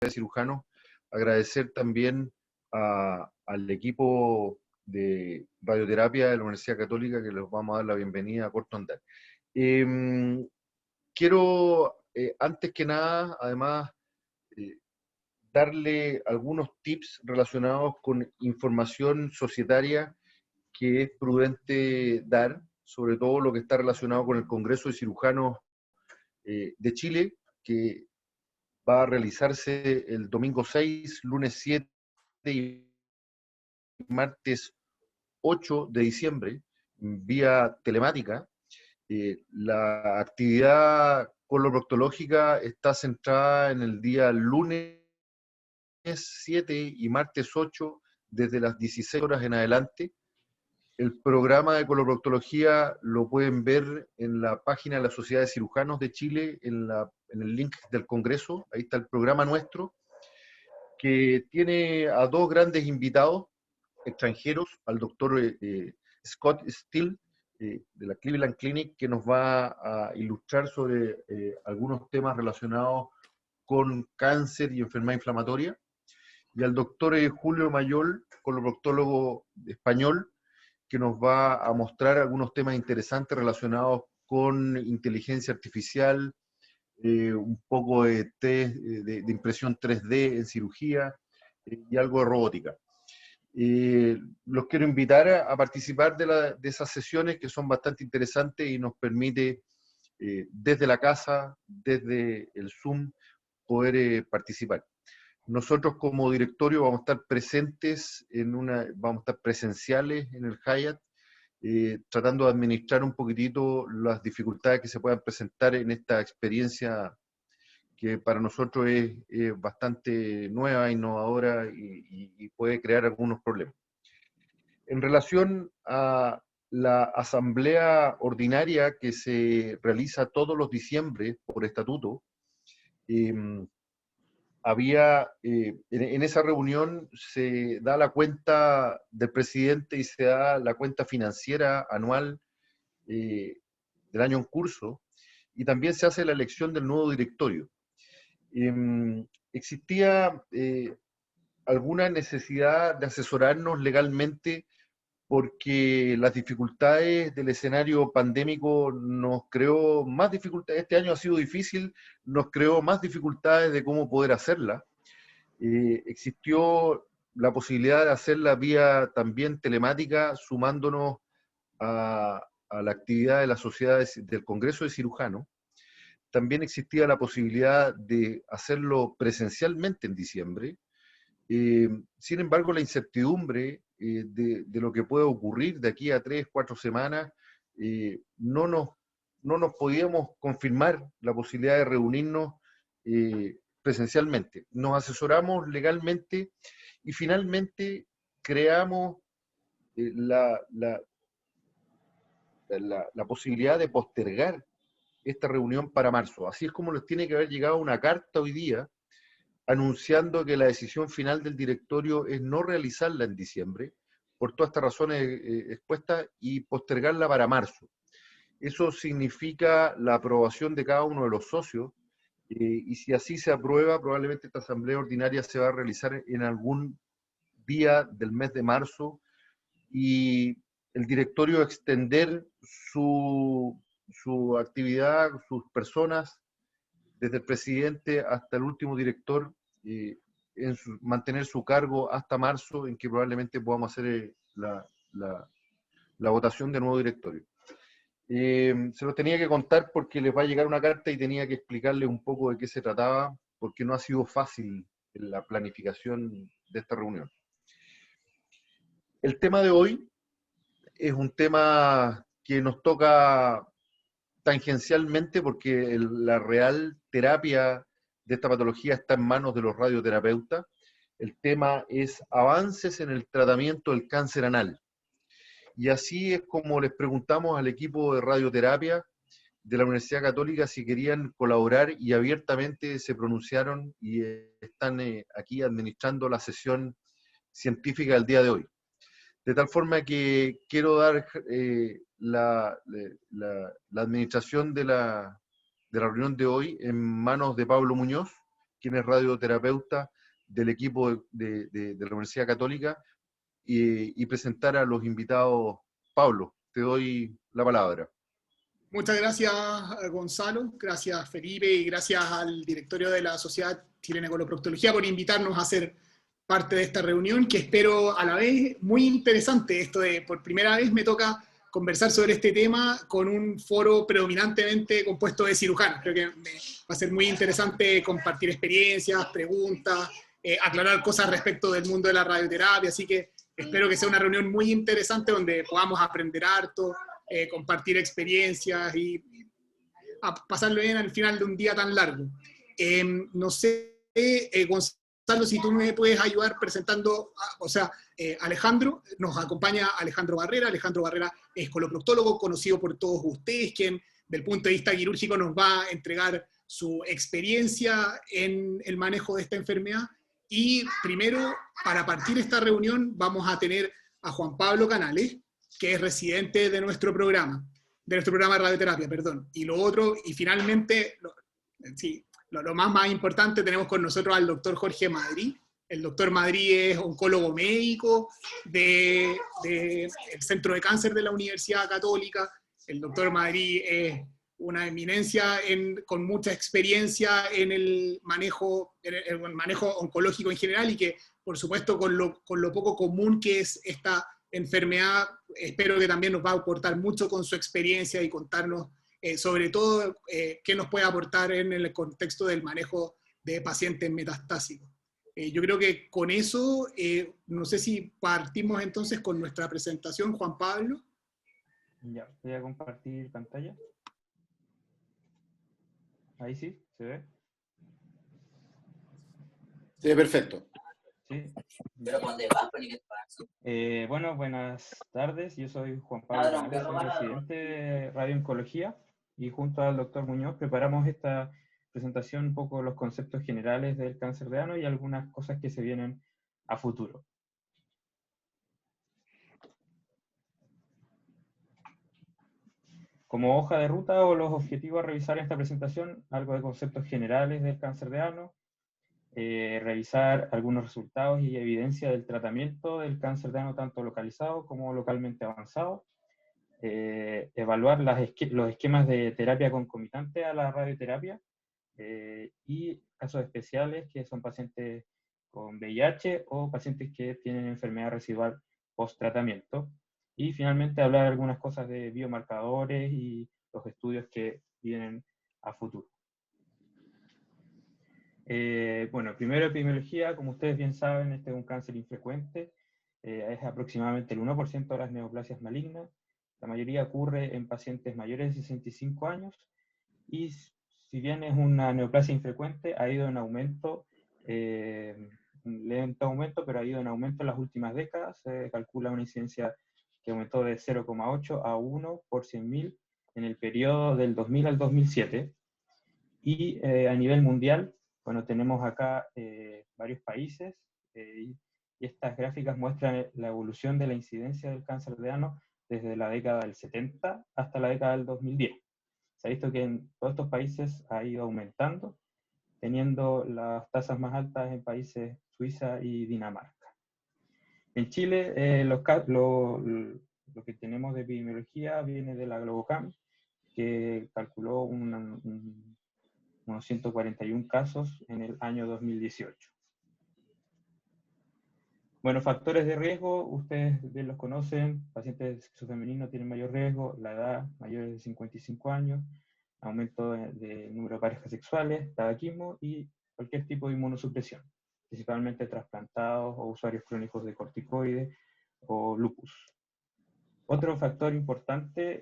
de Cirujanos, agradecer también al equipo de radioterapia de la Universidad Católica, que les vamos a dar la bienvenida a corto andar. Quiero, antes que nada, además, darle algunos tips relacionados con información societaria que es prudente dar, sobre todo lo que está relacionado con el Congreso de Cirujanos de Chile, que va a realizarse el domingo 6, lunes 7 y martes 8 de diciembre, vía telemática. La actividad coloproctológica está centrada en el día lunes 7 y martes 8, desde las 16 horas en adelante. El programa de coloproctología lo pueden ver en la página de la Sociedad de Cirujanos de Chile, en el link del Congreso. Ahí está el programa nuestro, que tiene a dos grandes invitados extranjeros, al doctor Scott Steele, de la Cleveland Clinic, que nos va a ilustrar sobre algunos temas relacionados con cáncer y enfermedad inflamatoria, y al doctor Julio Mayol, coloproctólogo español, que nos va a mostrar algunos temas interesantes relacionados con inteligencia artificial, un poco de impresión 3D en cirugía y algo de robótica. Los quiero invitar a participar de esas sesiones, que son bastante interesantes y nos permite desde la casa, desde el Zoom, poder participar. Nosotros como directorio vamos a estar presentes vamos a estar presenciales en el Hyatt, tratando de administrar un poquitito las dificultades que se puedan presentar en esta experiencia que para nosotros es bastante nueva, innovadora y puede crear algunos problemas. En relación a la asamblea ordinaria que se realiza todos los diciembre por estatuto, en esa reunión se da la cuenta del presidente y se da la cuenta financiera anual del año en curso, y también se hace la elección del nuevo directorio. Existía alguna necesidad de asesorarnos legalmente, porque las dificultades del escenario pandémico nos creó más dificultades. Este año ha sido difícil, nos creó más dificultades de cómo poder hacerla. Existió la posibilidad de hacerla vía también telemática, sumándonos a la actividad de la sociedad del Congreso de Cirujanos. También existía la posibilidad de hacerlo presencialmente en diciembre. Sin embargo, la incertidumbre de lo que puede ocurrir de aquí a 3, 4 semanas, no nos podíamos confirmar la posibilidad de reunirnos presencialmente. Nos asesoramos legalmente y finalmente creamos la posibilidad de postergar esta reunión para marzo. Así es como les tiene que haber llegado una carta hoy día anunciando que la decisión final del directorio es no realizarla en diciembre, por todas estas razones expuestas, y postergarla para marzo. Eso significa la aprobación de cada uno de los socios, y si así se aprueba, probablemente esta asamblea ordinaria se va a realizar en algún día del mes de marzo, y el directorio extender su actividad, sus personas, desde el presidente hasta el último director, mantener su cargo hasta marzo, en que probablemente podamos hacer la votación de nuevo directorio. Se los tenía que contar porque les va a llegar una carta y tenía que explicarles un poco de qué se trataba, porque no ha sido fácil la planificación de esta reunión. El tema de hoy es un tema que nos toca tangencialmente, porque la real terapia de esta patología está en manos de los radioterapeutas. El tema es avances en el tratamiento del cáncer anal. Y así es como les preguntamos al equipo de radioterapia de la Universidad Católica si querían colaborar, y abiertamente se pronunciaron y están aquí administrando la sesión científica del día de hoy. De tal forma que quiero dar la administración de la reunión de hoy en manos de Pablo Muñoz, quien es radioterapeuta del equipo de la Universidad Católica, y presentar a los invitados. Pablo, te doy la palabra. Muchas gracias, Gonzalo, gracias Felipe y gracias al directorio de la Sociedad Chilena de Coloproctología por invitarnos a ser parte de esta reunión, que espero a la vez muy interesante. Esto de, por primera vez me toca conversar sobre este tema con un foro predominantemente compuesto de cirujanos. Creo que va a ser muy interesante compartir experiencias, preguntas, aclarar cosas respecto del mundo de la radioterapia, así que espero que sea una reunión muy interesante donde podamos aprender harto, compartir experiencias y a pasarlo bien al final de un día tan largo. No sé, Gonzalo, si tú me puedes ayudar presentando, Alejandro, nos acompaña Alejandro Barrera. Alejandro Barrera es coloproctólogo, conocido por todos ustedes, quien del punto de vista quirúrgico nos va a entregar su experiencia en el manejo de esta enfermedad. Y primero, para partir esta reunión, vamos a tener a Juan Pablo Canales, que es residente de nuestro programa de radioterapia, perdón. Y lo otro, y finalmente, lo más importante, tenemos con nosotros al doctor Jorge Madrid. El doctor Madrid es oncólogo médico del Centro de Cáncer de la Universidad Católica. El doctor Madrid es una eminencia con mucha experiencia en el manejo oncológico en general y que, por supuesto, con lo poco común que es esta enfermedad, espero que también nos va a aportar mucho con su experiencia y contarnos sobre todo qué nos puede aportar en el contexto del manejo de pacientes metastásicos. Yo creo que con eso, no sé si partimos entonces con nuestra presentación, Juan Pablo. Ya, voy a compartir pantalla. Ahí sí, ¿se ve? Sí, perfecto. Sí. Bueno, buenas tardes. Yo soy Juan Pablo Canales, soy residente de radiooncología y junto al doctor Muñoz preparamos esta presentación, un poco los conceptos generales del cáncer de ano y algunas cosas que se vienen a futuro. Como hoja de ruta o los objetivos a revisar en esta presentación, algo de conceptos generales del cáncer de ano, revisar algunos resultados y evidencia del tratamiento del cáncer de ano tanto localizado como localmente avanzado, evaluar los esquemas de terapia concomitante a la radioterapia y casos especiales que son pacientes con VIH o pacientes que tienen enfermedad residual post-tratamiento. Y finalmente hablar algunas cosas de biomarcadores y los estudios que vienen a futuro. Bueno, primero epidemiología, como ustedes bien saben, este es un cáncer infrecuente, es aproximadamente el 1% de las neoplasias malignas, la mayoría ocurre en pacientes mayores de 65 años, y si bien es una neoplasia infrecuente, ha ido en aumento, lento aumento, pero ha ido en aumento en las últimas décadas. Se calcula una incidencia que aumentó de 0,8 a 1 por 100.000 en el periodo del 2000 al 2007. Y a nivel mundial, bueno, tenemos acá varios países, y estas gráficas muestran la evolución de la incidencia del cáncer de ano desde la década del 70 hasta la década del 2010. Se ha visto que en todos estos países ha ido aumentando, teniendo las tasas más altas en países Suiza y Dinamarca. En Chile, lo que tenemos de epidemiología viene de la Globocam, que calculó unos 141 casos en el año 2018. Bueno, factores de riesgo, ustedes bien los conocen, pacientes de sexo femenino tienen mayor riesgo, la edad, mayores de 55 años, aumento de número de parejas sexuales, tabaquismo y cualquier tipo de inmunosupresión, principalmente trasplantados o usuarios crónicos de corticoides o lupus. Otro factor importante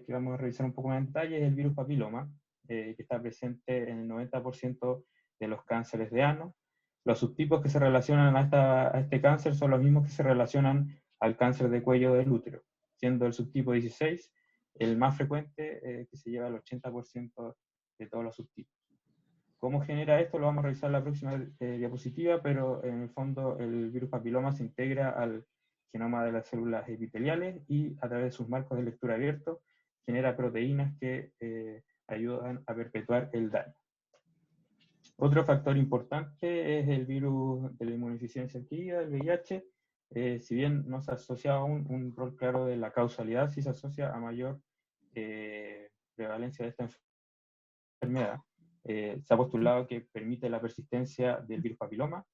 que vamos a revisar un poco más en detalle es el virus papiloma, que está presente en el 90% de los cánceres de ano. Los subtipos que se relacionan a este cáncer son los mismos que se relacionan al cáncer de cuello del útero, siendo el subtipo 16 el más frecuente, que se lleva el 80% de todos los subtipos. ¿Cómo genera esto? Lo vamos a revisar en la próxima diapositiva, pero en el fondo el virus papiloma se integra al genoma de las células epiteliales y a través de sus marcos de lectura abiertos genera proteínas que ayudan a perpetuar el daño. Otro factor importante es el virus de la inmunodeficiencia adquirida, el VIH. Si bien no se asocia aún un rol claro de la causalidad, sí se asocia a mayor prevalencia de esta enfermedad. Se ha postulado que permite la persistencia del virus papiloma,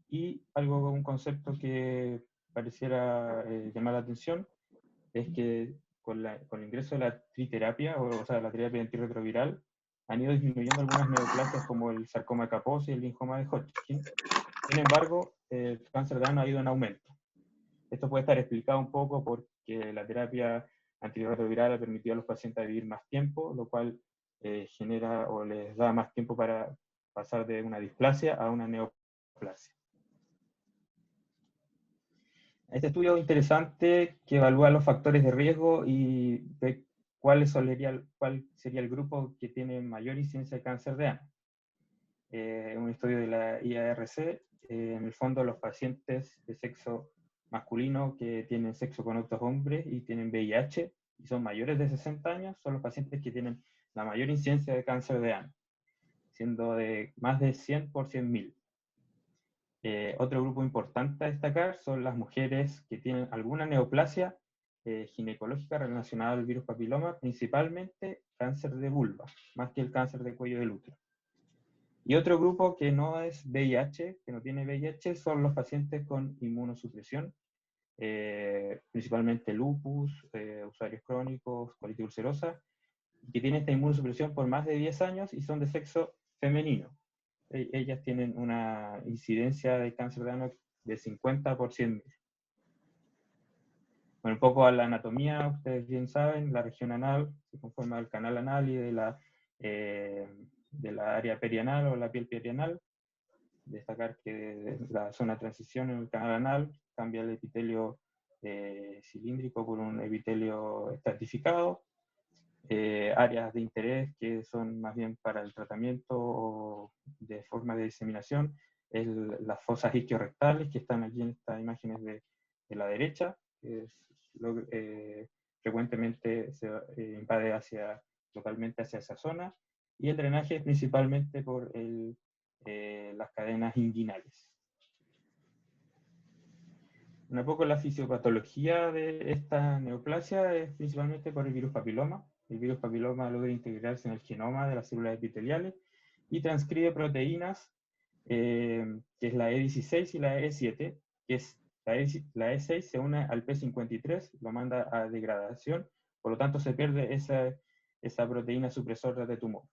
y un concepto que pareciera llamar la atención es que con el ingreso de la triterapia, o sea, la terapia antirretroviral, han ido disminuyendo algunas neoplasias como el sarcoma Kaposi y el linfoma de Hodgkin. Sin embargo, el cáncer de ano ha ido en aumento. Esto puede estar explicado un poco porque la terapia antirretroviral ha permitido a los pacientes vivir más tiempo, lo cual genera o les da más tiempo para pasar de una displasia a una neoplasia. Este estudio es interesante que evalúa los factores de riesgo y ve cuál sería el grupo que tiene mayor incidencia de cáncer de ano. Un estudio de la IARC, en el fondo los pacientes de sexo masculino que tienen sexo con otros hombres y tienen VIH y son mayores de 60 años, son los pacientes que tienen la mayor incidencia de cáncer de ano, siendo de más de 100 por 100.000. Otro grupo importante a destacar son las mujeres que tienen alguna neoplasia ginecológica relacionada al virus papiloma, principalmente cáncer de vulva, más que el cáncer de cuello del útero. Y otro grupo que no es VIH, que no tiene VIH, son los pacientes con inmunosupresión, principalmente lupus, usuarios crónicos, colitis ulcerosa, que tienen esta inmunosupresión por más de 10 años y son de sexo femenino. Ellas tienen una incidencia de cáncer de ano de 50 por 100.000. Bueno, un poco a la anatomía, ustedes bien saben, la región anal se conforma del canal anal y de la área perianal o la piel perianal. Destacar que la zona de transición en el canal anal cambia el epitelio cilíndrico por un epitelio estratificado. Áreas de interés que son más bien para el tratamiento o de forma de diseminación, es las fosas isquiorectales que están aquí en estas imágenes de la derecha, que frecuentemente se invade localmente hacia esa zona, y el drenaje es principalmente por las cadenas inguinales. Un poco la fisiopatología de esta neoplasia es principalmente por el virus papiloma. El virus papiloma logra integrarse en el genoma de las células epiteliales y transcribe proteínas, que es la E16 y la E7, que es la E6 se une al P53, lo manda a degradación, por lo tanto se pierde esa proteína supresora de tumor.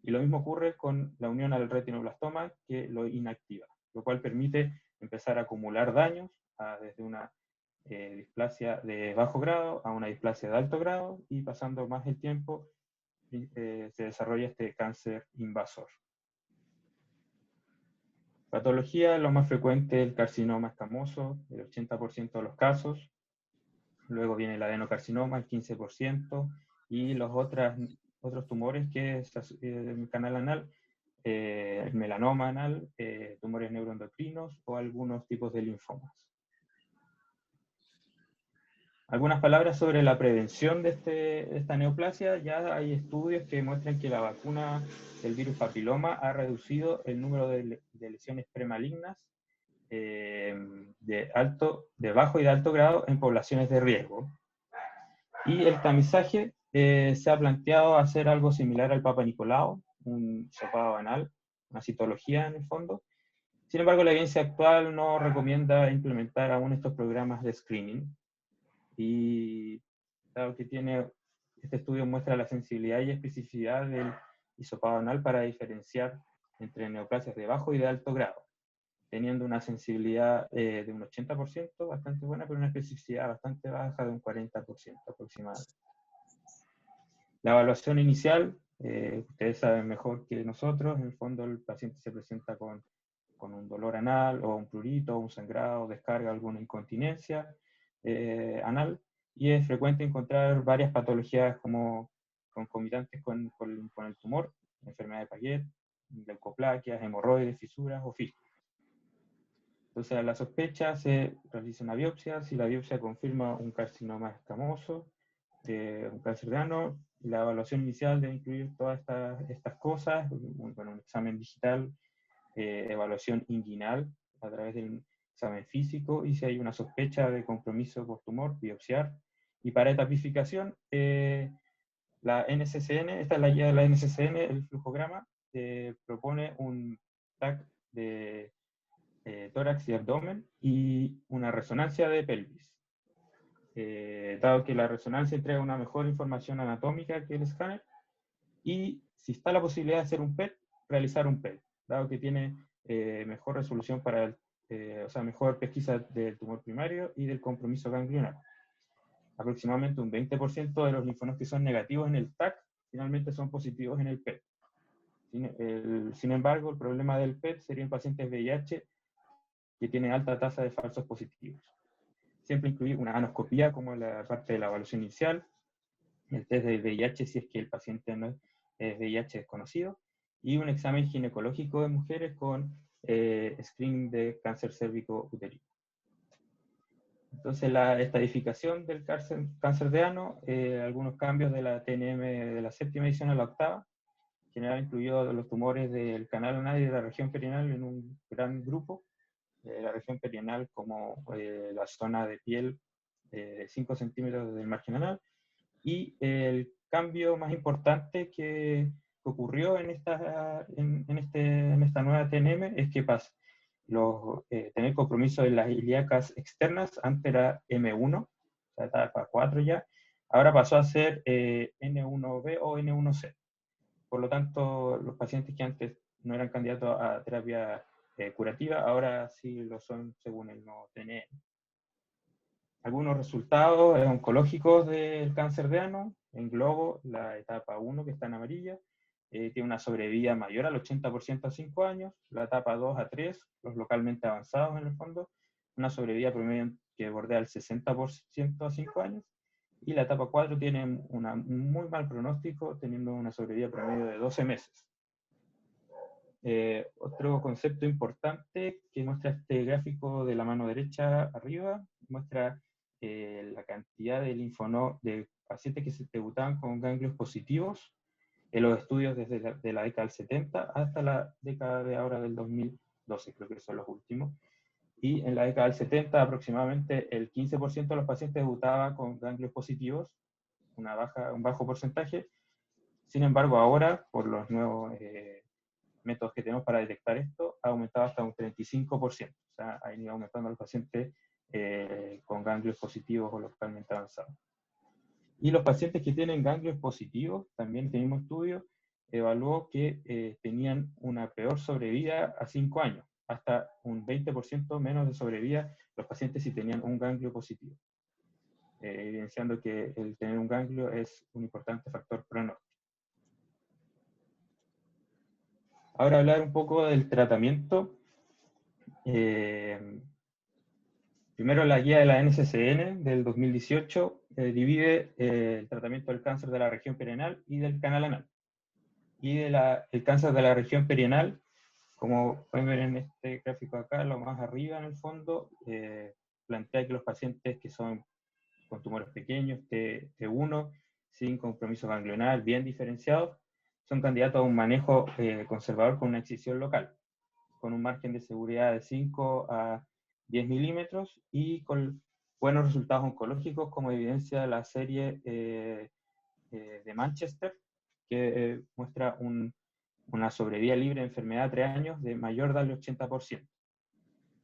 Y lo mismo ocurre con la unión al retinoblastoma, que lo inactiva, lo cual permite empezar a acumular daños desde una displasia de bajo grado a una displasia de alto grado, y pasando más el tiempo se desarrolla este cáncer invasor. Patología, lo más frecuente, el carcinoma escamoso, el 80% de los casos. Luego viene el adenocarcinoma, el 15%, y los otros tumores que es el canal anal, el melanoma anal, tumores neuroendocrinos o algunos tipos de linfomas. Algunas palabras sobre la prevención de esta neoplasia. Ya hay estudios que muestran que la vacuna del virus papiloma ha reducido el número de lesiones premalignas de bajo y de alto grado en poblaciones de riesgo. Y el tamizaje se ha planteado hacer algo similar al Papa Nicolau, un hisopado anal, una citología en el fondo. Sin embargo, la evidencia actual no recomienda implementar aún estos programas de screening. Y dado que este estudio muestra la sensibilidad y especificidad del hisopado anal para diferenciar entre neoplasias de bajo y de alto grado, teniendo una sensibilidad de un 80%, bastante buena, pero una especificidad bastante baja de un 40% aproximadamente. La evaluación inicial, ustedes saben mejor que nosotros, en el fondo el paciente se presenta con un dolor anal, o un prurito, o un sangrado, descarga, alguna incontinencia anal, y es frecuente encontrar varias patologías como concomitantes con el tumor, enfermedad de Paget, leucoplaquias, hemorroides, fisuras o fístulas. Entonces, a la sospecha se realiza una biopsia. Si la biopsia confirma un carcinoma escamoso, un cáncer de ano, la evaluación inicial debe incluir todas estas cosas, un examen digital evaluación inguinal a través del examen físico, y si hay una sospecha de compromiso por tumor, biopsiar. Y para etapificación, la NCCN, esta es la guía de la NCCN, el flujograma, propone un TAC de tórax y abdomen y una resonancia de pelvis. Dado que la resonancia entrega una mejor información anatómica que el escáner, y si está la posibilidad de hacer un PET, realizar un PET, dado que tiene mejor resolución para o sea, mejor pesquisa del tumor primario y del compromiso ganglionar. Aproximadamente un 20% de los linfonodos que son negativos en el TAC finalmente son positivos en el PET. Sin embargo, el problema del PET sería en pacientes VIH que tienen alta tasa de falsos positivos. Siempre incluir una anoscopía como la parte de la evaluación inicial, el test de VIH si es que el paciente no es VIH desconocido, y un examen ginecológico de mujeres con screening de cáncer cérvico uterino. Entonces, la estadificación del cáncer de ano, algunos cambios de la TNM de la 7ª edición a la 8ª, en general incluyó los tumores del canal anal y de la región perianal en un gran grupo, la región perianal como la zona de piel de 5 centímetros del margen anal, y el cambio más importante que ocurrió en esta nueva TNM es que tener compromiso en las ilíacas externas, antes era M1, o sea, etapa 4 ya, ahora pasó a ser N1B o N1C. Por lo tanto, los pacientes que antes no eran candidatos a terapia curativa, ahora sí lo son según el nuevo TNM. Algunos resultados oncológicos del cáncer de ano: en globo, la etapa 1, que está en amarilla, tiene una sobrevida mayor al 80% a 5 años, la etapa 2 a 3, los localmente avanzados en el fondo, una sobrevida promedio que bordea el 60% a 5 años, y la etapa 4 tiene un muy mal pronóstico, teniendo una sobrevida promedio de 12 meses. Otro concepto importante que muestra este gráfico de la mano derecha arriba, muestra la cantidad de linfonodos de pacientes que se debutaban con ganglios positivos en los estudios desde la década del 70 hasta la década de ahora del 2012, creo que son los últimos. Y en la década del 70 aproximadamente el 15% de los pacientes debutaba con ganglios positivos, un bajo porcentaje. Sin embargo, ahora, por los nuevos métodos que tenemos para detectar esto, ha aumentado hasta un 35%. O sea, ha ido aumentando los pacientes con ganglios positivos o localmente avanzados. Y los pacientes que tienen ganglios positivos, también este mismo estudio evaluó que tenían una peor sobrevida a 5 años, hasta un 20% menos de sobrevida los pacientes si tenían un ganglio positivo, evidenciando que el tener un ganglio es un importante factor pronóstico. Ahora hablar un poco del tratamiento. Primero, la guía de la NCCN del 2018 divide el tratamiento del cáncer de la región perianal y del canal anal. Y el cáncer de la región perianal, como pueden ver en este gráfico acá, lo más arriba en el fondo, plantea que los pacientes que son con tumores pequeños, T1, sin compromiso ganglionar, bien diferenciados, son candidatos a un manejo conservador con una excisión local, con un margen de seguridad de 5 a 10 milímetros y con buenos resultados oncológicos, como evidencia la serie de Manchester, que muestra una sobrevida libre de enfermedad a 3 años de mayor del 80%.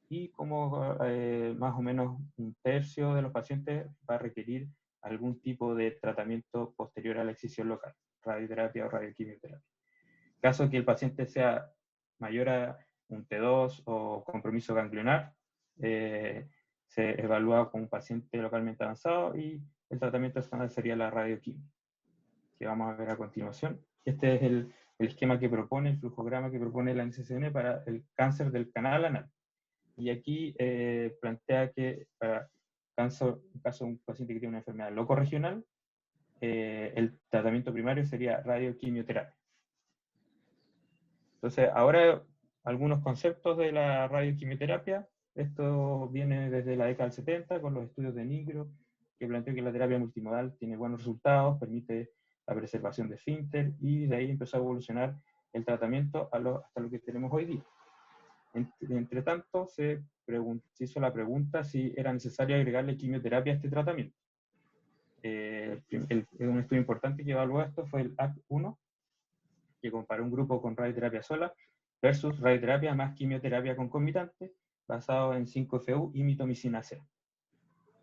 Y como más o menos un tercio de los pacientes va a requerir algún tipo de tratamiento posterior a la excisión local, radioterapia o radioquimioterapia. En caso que el paciente sea mayor a un T2 o compromiso ganglionar, se evalúa con un paciente localmente avanzado y el tratamiento estándar sería la radioquimio, que vamos a ver a continuación. Este es el esquema que propone, el flujograma que propone la NCCN para el cáncer del canal anal. Y aquí plantea que para en caso de un paciente que tiene una enfermedad locorregional, el tratamiento primario sería radioquimioterapia. Entonces, ahora algunos conceptos de la radioquimioterapia. Esto viene desde la década del 70 con los estudios de Nigro, que planteó que la terapia multimodal tiene buenos resultados, permite la preservación de esfínter, y de ahí empezó a evolucionar el tratamiento hasta lo que tenemos hoy día. Entre tanto, se hizo la pregunta si era necesario agregarle quimioterapia a este tratamiento. Un estudio importante que evaluó esto fue el ACT-1, que comparó un grupo con radioterapia sola versus radioterapia más quimioterapia concomitante, basado en 5-FU y mitomicina C.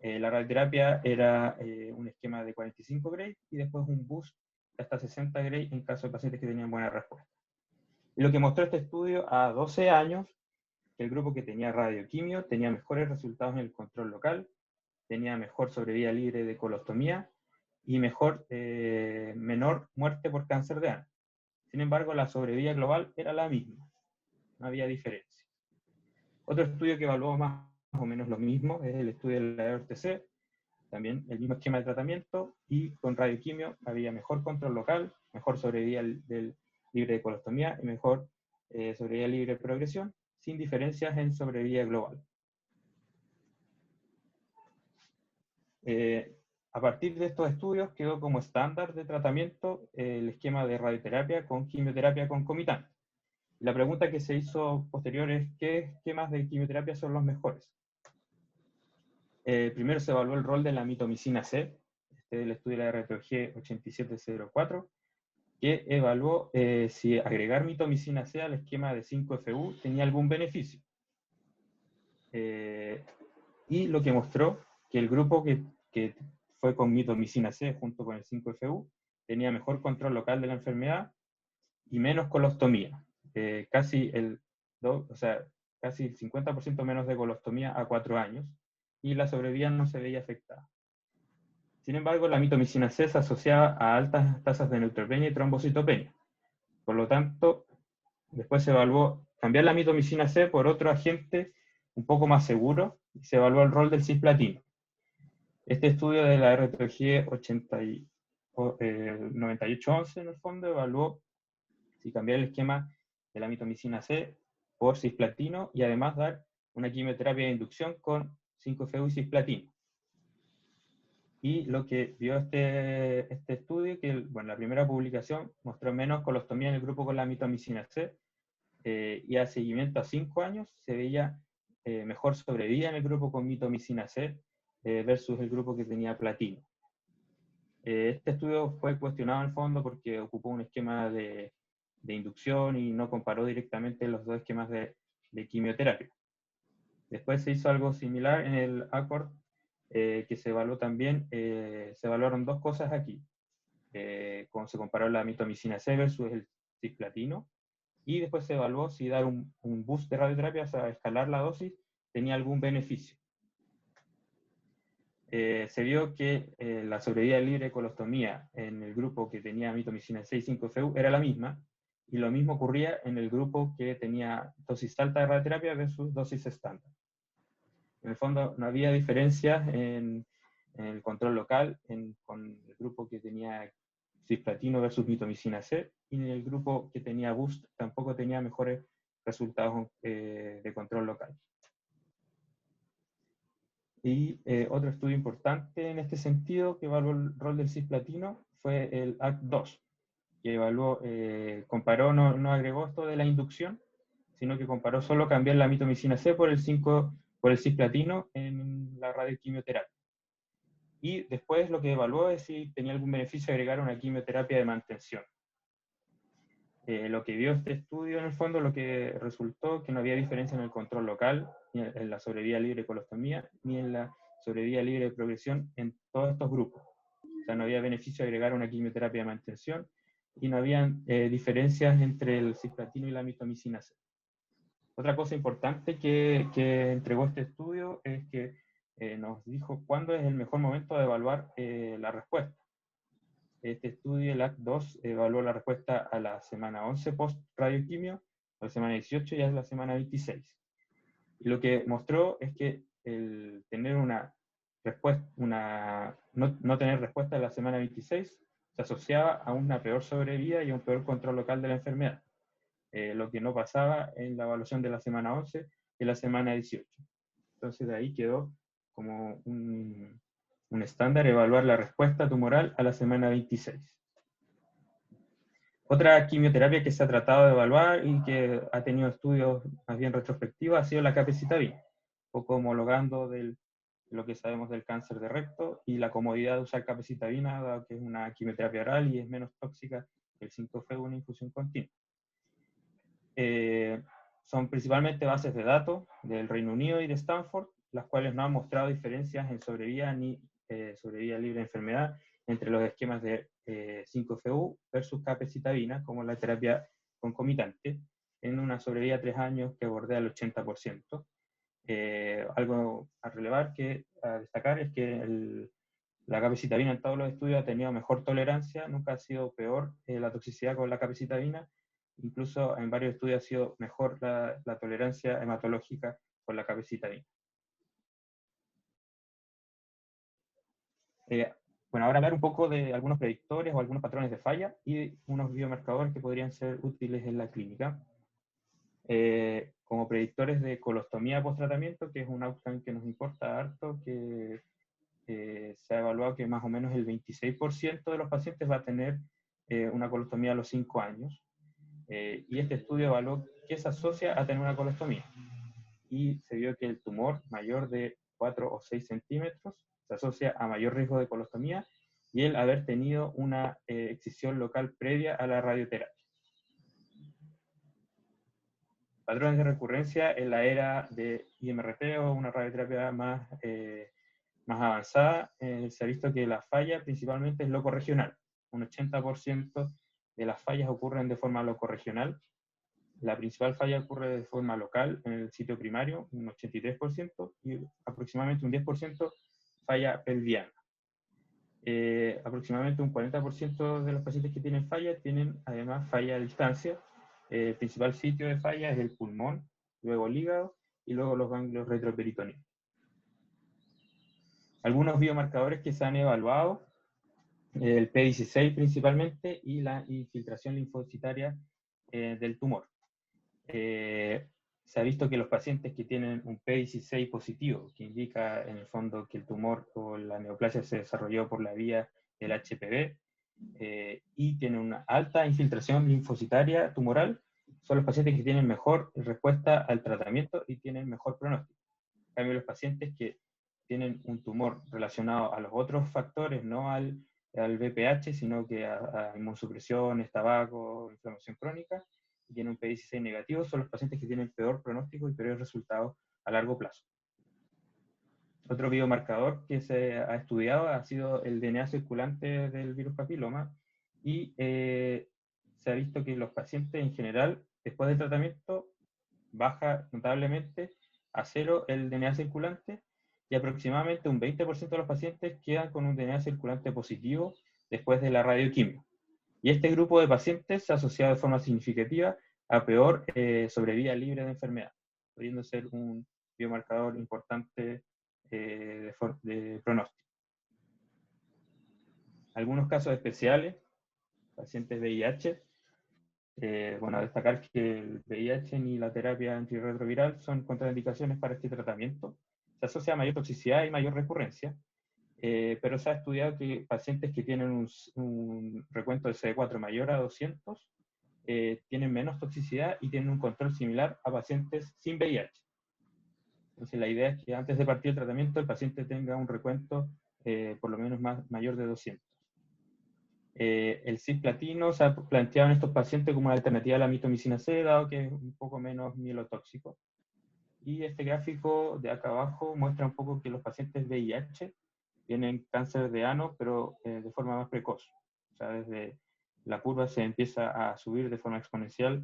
La radioterapia era un esquema de 45 Gray y después un boost de hasta 60 Gray en caso de pacientes que tenían buena respuesta. Y lo que mostró este estudio a 12 años, que el grupo que tenía radioquimio tenía mejores resultados en el control local, tenía mejor sobrevida libre de colostomía y menor muerte por cáncer de ano. Sin embargo, la sobrevida global era la misma, no había diferencia. Otro estudio que evaluó más o menos lo mismo es el estudio de la EORTC, también el mismo esquema de tratamiento, y con radioquimio había mejor control local, mejor sobrevida libre de colostomía y mejor sobrevida libre de progresión, sin diferencias en sobrevida global. A partir de estos estudios quedó como estándar de tratamiento el esquema de radioterapia con quimioterapia concomitante. La pregunta que se hizo posterior es ¿qué esquemas de quimioterapia son los mejores? Primero se evaluó el rol de la mitomicina C, este es el estudio de la RTOG 8704, que evaluó si agregar mitomicina C al esquema de 5-FU tenía algún beneficio. Y lo que mostró que el grupo que fue con mitomicina C junto con el 5-FU tenía mejor control local de la enfermedad y menos colostomía. Casi el 50% menos de colostomía a 4 años, y la sobrevida no se veía afectada. Sin embargo, la mitomicina C se asociaba a altas tasas de neutropenia y trombocitopenia. Por lo tanto, después se evaluó cambiar la mitomicina C por otro agente un poco más seguro, y se evaluó el rol del cisplatino. Este estudio de la RTOG 9811 en el fondo evaluó si cambiar el esquema de la mitomicina C por cisplatino y además dar una quimioterapia de inducción con 5-FU y cisplatino. Y lo que vio este estudio, que la primera publicación mostró menos colostomía en el grupo con la mitomicina C, y a seguimiento a 5 años se veía mejor sobrevida en el grupo con mitomicina C versus el grupo que tenía platino. Este estudio fue cuestionado en el fondo porque ocupó un esquema de inducción y no comparó directamente los dos esquemas de quimioterapia. Después se hizo algo similar en el ACORD, que se evaluó también, se evaluaron dos cosas aquí. Como se comparó la mitomicina C versus el cisplatino, y después se evaluó si dar un boost de radioterapia, o sea, escalar la dosis, tenía algún beneficio. Se vio que la sobrevida libre de colostomía en el grupo que tenía mitomicina C y 5-FU era la misma, y lo mismo ocurría en el grupo que tenía dosis alta de radioterapia versus dosis estándar. En el fondo no había diferencias en el control local con el grupo que tenía cisplatino versus mitomicina C, y en el grupo que tenía boost tampoco tenía mejores resultados de control local. Y otro estudio importante en este sentido que evaluó el rol del cisplatino fue el ACT-2, que evaluó, comparó, no agregó esto de la inducción, sino que comparó solo cambiar la mitomicina C por el cisplatino en la radioquimioterapia. Y después lo que evaluó es si tenía algún beneficio agregar una quimioterapia de mantención. Lo que vio este estudio en el fondo, lo que resultó que no había diferencia en el control local, ni en la sobrevida libre de colostomía, ni en la sobrevida libre de progresión en todos estos grupos. O sea, no había beneficio de agregar una quimioterapia de mantención, y no había diferencias entre el cisplatino y la mitomicina C. Otra cosa importante que entregó este estudio es que nos dijo cuándo es el mejor momento de evaluar la respuesta. Este estudio, el ACT-2, evaluó la respuesta a la semana 11 post-radioquimio, a la semana 18 y a la semana 26. Y lo que mostró es que el tener una respuesta, no tener respuesta en la semana 26 se asociaba a una peor sobrevida y a un peor control local de la enfermedad, lo que no pasaba en la evaluación de la semana 11 y la semana 18. Entonces de ahí quedó como un estándar evaluar la respuesta tumoral a la semana 26. Otra quimioterapia que se ha tratado de evaluar y que ha tenido estudios más bien retrospectivos ha sido la capecitabina, un poco homologando lo que sabemos del cáncer de recto y la comodidad de usar capecitabina, dado que es una quimioterapia oral y es menos tóxica que el 5FU, una infusión continua. Son principalmente bases de datos del Reino Unido y de Stanford, las cuales no han mostrado diferencias en sobrevida ni sobrevida libre de enfermedad entre los esquemas de 5FU versus capecitabina, como la terapia concomitante, en una sobrevida 3 años que bordea el 80%. Algo a relevar, a destacar, es que la capecitabina en todos los estudios ha tenido mejor tolerancia, nunca ha sido peor la toxicidad con la capecitabina, incluso en varios estudios ha sido mejor la tolerancia hematológica con la capecitabina. Bueno, ahora hablar un poco de algunos predictores o algunos patrones de falla y unos biomarcadores que podrían ser útiles en la clínica. Como predictores de colostomía post-tratamiento, que es un outcome que nos importa harto, que se ha evaluado que más o menos el 26% de los pacientes va a tener una colostomía a los 5 años. Y este estudio evaluó qué se asocia a tener una colostomía. Y se vio que el tumor mayor de 4 o 6 centímetros se asocia a mayor riesgo de colostomía y el haber tenido una excisión local previa a la radioterapia. Patrones de recurrencia en la era de IMRT o una radioterapia más avanzada, se ha visto que la falla principalmente es locorregional. Un 80% de las fallas ocurren de forma locorregional. La principal falla ocurre de forma local en el sitio primario, un 83%, y aproximadamente un 10% falla pelviana. Aproximadamente un 40% de los pacientes que tienen falla tienen además falla a distancia. El principal sitio de falla es el pulmón, luego el hígado y luego los ganglios retroperitoneos. Algunos biomarcadores que se han evaluado, el P16 principalmente, y la infiltración linfocitaria del tumor. Se ha visto que los pacientes que tienen un P16 positivo, que indica en el fondo que el tumor o la neoplasia se desarrolló por la vía del HPV, y tienen una alta infiltración linfocitaria tumoral, son los pacientes que tienen mejor respuesta al tratamiento y tienen mejor pronóstico. En cambio, los pacientes que tienen un tumor relacionado a los otros factores, no al VPH, sino que a inmunosupresiones, tabaco, inflamación crónica, y tienen un P16 negativo, son los pacientes que tienen peor pronóstico y peores resultados a largo plazo. Otro biomarcador que se ha estudiado ha sido el DNA circulante del virus papiloma, y se ha visto que los pacientes en general, después del tratamiento, baja notablemente a cero el DNA circulante, y aproximadamente un 20% de los pacientes quedan con un DNA circulante positivo después de la radioquimio. Y este grupo de pacientes se ha asociado de forma significativa a peor sobrevida libre de enfermedad, pudiendo ser un biomarcador importante de pronóstico. Algunos casos especiales, pacientes VIH. Bueno, destacar que el VIH ni la terapia antirretroviral son contraindicaciones para este tratamiento. Se asocia a mayor toxicidad y mayor recurrencia, pero se ha estudiado que pacientes que tienen un recuento de CD4 mayor a 200 tienen menos toxicidad y tienen un control similar a pacientes sin VIH. Entonces la idea es que antes de partir el tratamiento el paciente tenga un recuento por lo menos mayor de 200. El cisplatino se ha planteado en estos pacientes como una alternativa a la mitomicina C, dado que es un poco menos mielotóxico. Y este gráfico de acá abajo muestra un poco que los pacientes VIH tienen cáncer de ano, pero de forma más precoz. O sea, desde la curva se empieza a subir de forma exponencial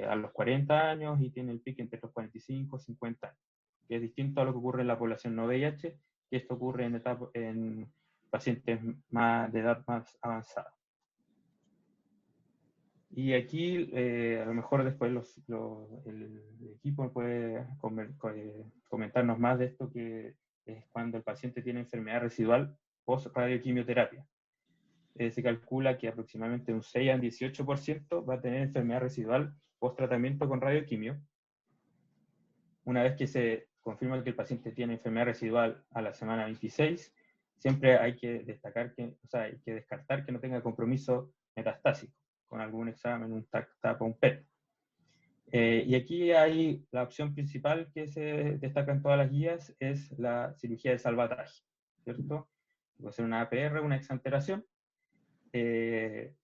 a los 40 años y tiene el pico entre los 45 y 50 años, que es distinto a lo que ocurre en la población no VIH, que esto ocurre en pacientes de edad más avanzada. Y aquí, a lo mejor después el equipo puede comentarnos más de esto, que es cuando el paciente tiene enfermedad residual post-radioquimioterapia. Se calcula que aproximadamente un 6 al 18% va a tener enfermedad residual post-tratamiento con radioquimio. Una vez que se confirma que el paciente tiene enfermedad residual a la semana 26, siempre hay que descartar que no tenga compromiso metastásico. con algún examen, un TAC-TAP o un PET. Y aquí hay la opción principal que se destaca en todas las guías, es la cirugía de salvataje, ¿cierto? Puede ser una APR, una exanteración. Tiene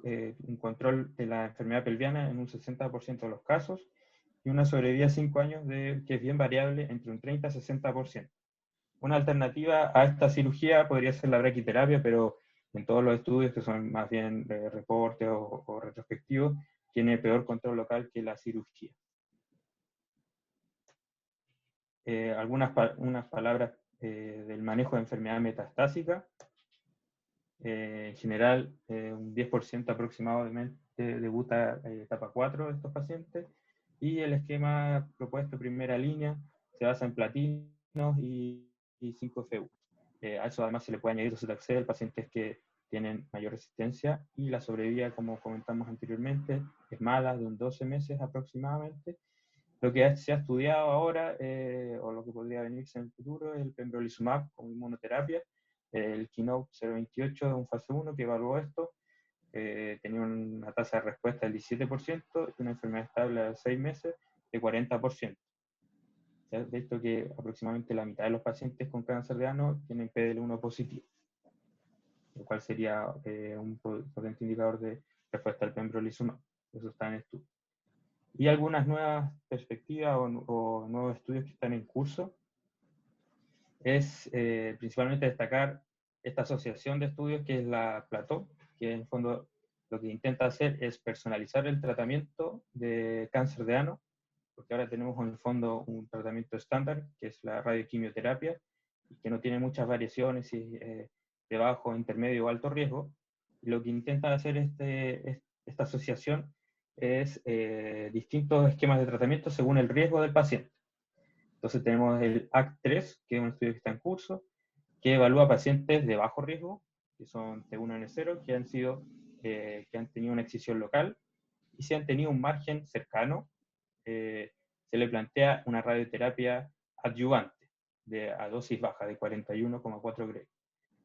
un control de la enfermedad pelviana en un 60% de los casos y una sobrevida a 5 años que es bien variable entre un 30 y 60%. Una alternativa a esta cirugía podría ser la braquiterapia, pero en todos los estudios, que son más bien reportes o retrospectivos, tiene peor control local que la cirugía. Unas palabras del manejo de enfermedad metastásica. En general, un 10% aproximadamente debuta etapa 4 de estos pacientes, y el esquema propuesto primera línea se basa en platinos y 5FU. A eso además se le puede añadir docetaxel, pacientes que tienen mayor resistencia, y la sobrevida, como comentamos anteriormente, es mala, de un 12 meses aproximadamente. Lo que se ha estudiado ahora, o lo que podría venirse en el futuro, es el pembrolizumab como inmunoterapia. El Keynote 028 es un fase 1 que evaluó esto. Tenía una tasa de respuesta del 17% y una enfermedad estable a 6 meses de 40%. Se ha visto que aproximadamente la mitad de los pacientes con cáncer de ano tienen PDL1 positivo, lo cual sería un potente indicador de respuesta al pembrolizumab. Eso está en estudio. Y algunas nuevas perspectivas o nuevos estudios que están en curso es principalmente destacar esta asociación de estudios que es la PLATEAU, que en el fondo lo que intenta hacer es personalizar el tratamiento de cáncer de ano, porque ahora tenemos en el fondo un tratamiento estándar, que es la radioquimioterapia, y que no tiene muchas variaciones, y de bajo, intermedio o alto riesgo. Y lo que intenta hacer esta asociación es distintos esquemas de tratamiento según el riesgo del paciente. Entonces tenemos el ACT3, que es un estudio que está en curso, que evalúa pacientes de bajo riesgo, que son T1N0, que han tenido una excisión local, y si han tenido un margen cercano, se le plantea una radioterapia adyuvante a dosis baja de 41,4 Gray,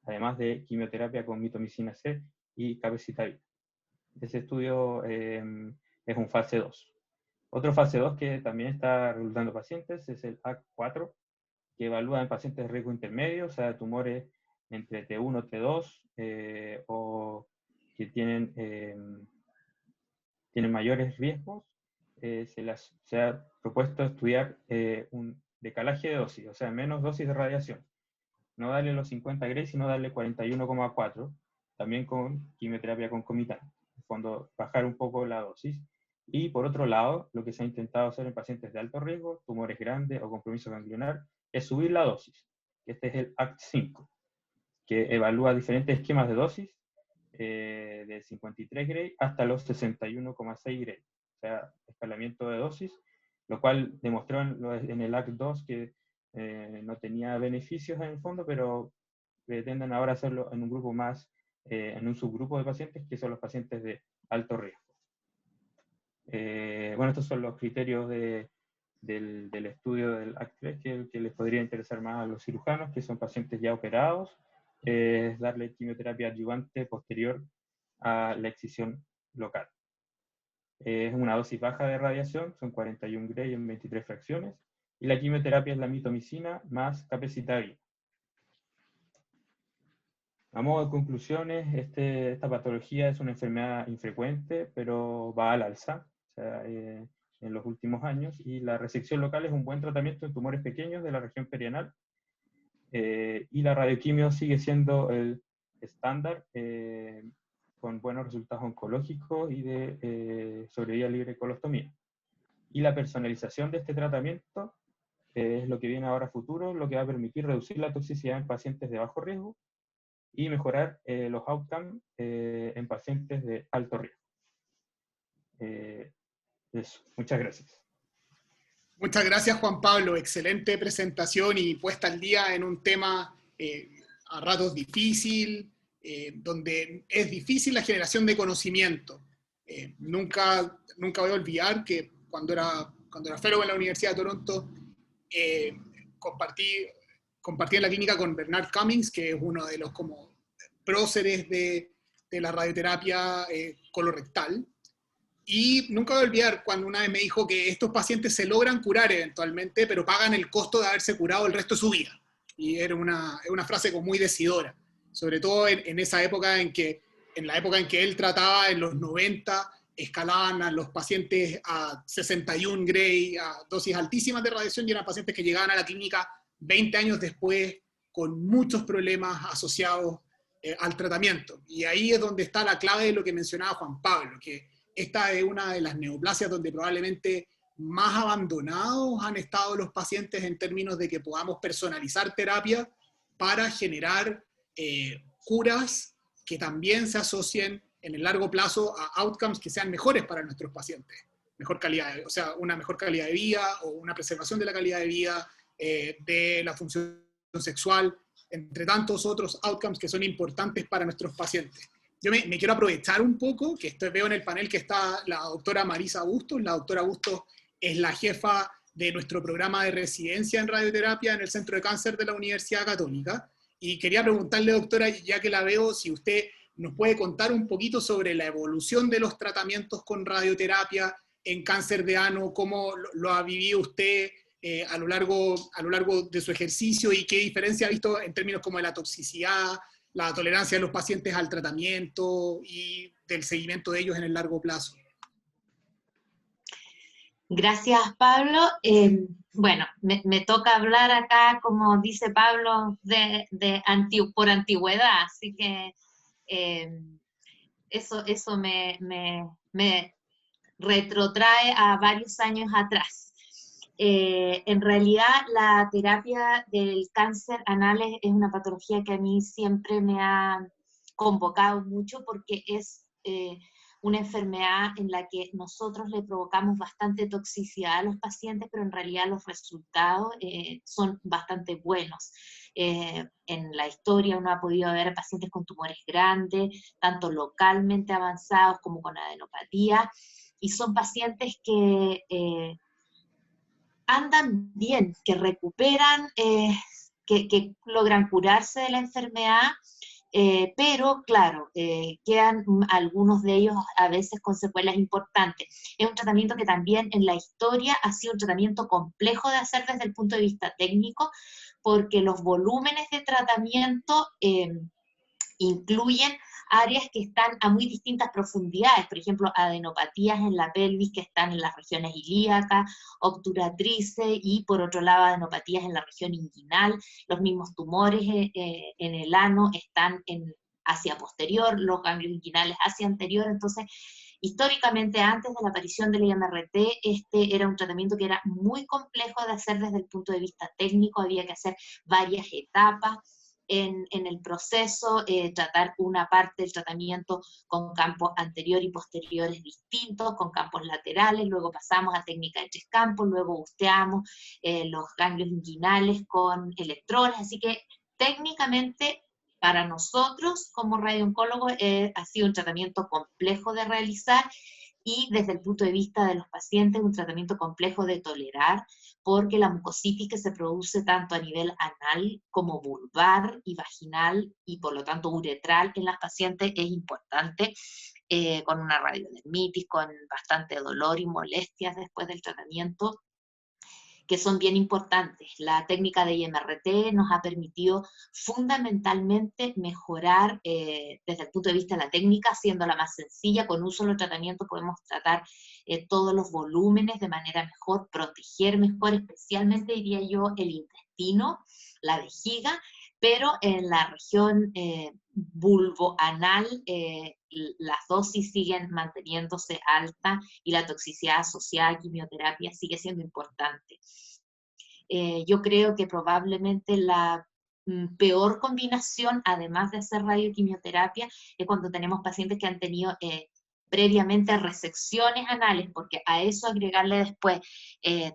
además de quimioterapia con mitomicina C y capecitabina. Ese estudio es un fase 2. Otro fase 2 que también está reclutando pacientes es el AC4, que evalúa en pacientes de riesgo intermedio, o sea, tumores entre T1, T2, o que tienen mayores riesgos. Se ha propuesto estudiar un decalaje de dosis, o sea, menos dosis de radiación. No darle los 50 Gray, sino darle 41,4, también con quimioterapia concomitante. En el fondo, bajar un poco la dosis. Y por otro lado, lo que se ha intentado hacer en pacientes de alto riesgo, tumores grandes o compromiso ganglionar, es subir la dosis. Este es el ACT5, que evalúa diferentes esquemas de dosis, de 53 Gray hasta los 61,6 Gray. O sea, escalamiento de dosis, lo cual demostró en el ACT2 que no tenía beneficios en el fondo, pero pretenden ahora hacerlo en un grupo más, en un subgrupo de pacientes, que son los pacientes de alto riesgo. Bueno, estos son los criterios del estudio del ACT3 que les podría interesar más a los cirujanos, que son pacientes ya operados, es darle quimioterapia adyuvante posterior a la excisión local. Es una dosis baja de radiación, son 41 Gray en 23 fracciones, y la quimioterapia es la mitomicina más capecitabina. A modo de conclusiones, esta patología es una enfermedad infrecuente, pero va al alza, o sea, en los últimos años, y la resección local es un buen tratamiento en tumores pequeños de la región perianal, y la radioquimio sigue siendo el estándar, con buenos resultados oncológicos y de sobrevida libre de colostomía. Y la personalización de este tratamiento es lo que viene ahora a futuro, lo que va a permitir reducir la toxicidad en pacientes de bajo riesgo y mejorar los outcomes en pacientes de alto riesgo. Eso. Muchas gracias. Muchas gracias, Juan Pablo. Excelente presentación y puesta al día en un tema a ratos difícil, donde es difícil la generación de conocimiento. Nunca voy a olvidar que cuando era fellow en la Universidad de Toronto, compartí en la clínica con Bernard Cummings, que es uno de los como próceres de de la radioterapia colorectal. Y nunca voy a olvidar cuando una vez me dijo que estos pacientes se logran curar eventualmente, pero pagan el costo de haberse curado el resto de su vida. Y era una frase como muy decidora, sobre todo en esa época en la época en que él trataba, en los 90, escalaban a los pacientes a 61 Gray, a dosis altísimas de radiación, y eran pacientes que llegaban a la clínica 20 años después con muchos problemas asociados al tratamiento. Y ahí es donde está la clave de lo que mencionaba Juan Pablo, que esta es una de las neoplasias donde probablemente más abandonados han estado los pacientes en términos de que podamos personalizar terapia para generar curas que también se asocien en el largo plazo a outcomes que sean mejores para nuestros pacientes. Mejor calidad, o sea, una mejor calidad de vida o una preservación de la calidad de vida, de la función sexual, entre tantos otros outcomes que son importantes para nuestros pacientes. Yo me quiero aprovechar un poco, que veo en el panel que está la doctora Marisa Bustos. La doctora Bustos es la jefa de nuestro programa de residencia en radioterapia en el Centro de Cáncer de la Universidad Católica. Y quería preguntarle, doctora, ya que la veo, si usted nos puede contar un poquito sobre la evolución de los tratamientos con radioterapia en cáncer de ano, cómo lo ha vivido usted a lo largo de su ejercicio y qué diferencia ha visto en términos como de la toxicidad, la tolerancia de los pacientes al tratamiento y del seguimiento de ellos en el largo plazo. Gracias, Pablo. Bueno, me toca hablar acá, como dice Pablo, por antigüedad, así que eso me retrotrae a varios años atrás. En realidad, la terapia del cáncer anal es una patología que a mí siempre me ha convocado mucho porque es una enfermedad en la que nosotros le provocamos bastante toxicidad a los pacientes, pero en realidad los resultados son bastante buenos. En la historia uno ha podido ver pacientes con tumores grandes, tanto localmente avanzados como con adenopatía, y son pacientes que andan bien, que recuperan, que logran curarse de la enfermedad, pero claro, quedan algunos de ellos a veces con secuelas importantes. Es un tratamiento que también en la historia ha sido un tratamiento complejo de hacer desde el punto de vista técnico, porque los volúmenes de tratamiento incluyen áreas que están a muy distintas profundidades, por ejemplo, adenopatías en la pelvis que están en las regiones ilíacas, obturatrices, y por otro lado adenopatías en la región inguinal. Los mismos tumores en el ano están hacia posterior, los ganglios inguinales hacia anterior. Entonces, históricamente, antes de la aparición del IMRT, este era un tratamiento que era muy complejo de hacer desde el punto de vista técnico, había que hacer varias etapas en el proceso, tratar una parte del tratamiento con campos anterior y posteriores distintos, con campos laterales, luego pasamos a técnica de 3 campos, luego busteamos los ganglios inguinales con electrones, así que técnicamente para nosotros como radiooncólogos ha sido un tratamiento complejo de realizar, y desde el punto de vista de los pacientes un tratamiento complejo de tolerar, porque la mucositis que se produce tanto a nivel anal como vulvar y vaginal, y por lo tanto uretral en las pacientes es importante, con una radiodermitis, con bastante dolor y molestias después del tratamiento, que son bien importantes. La técnica de IMRT nos ha permitido fundamentalmente mejorar desde el punto de vista de la técnica, haciéndola más sencilla. Con un solo tratamiento podemos tratar todos los volúmenes de manera mejor, proteger mejor, especialmente diría yo el intestino, la vejiga, pero en la región vulvoanal las dosis siguen manteniéndose altas y la toxicidad asociada a quimioterapia sigue siendo importante. Yo creo que probablemente la peor combinación, además de hacer radioquimioterapia, es cuando tenemos pacientes que han tenido previamente resecciones anales, porque a eso agregarle después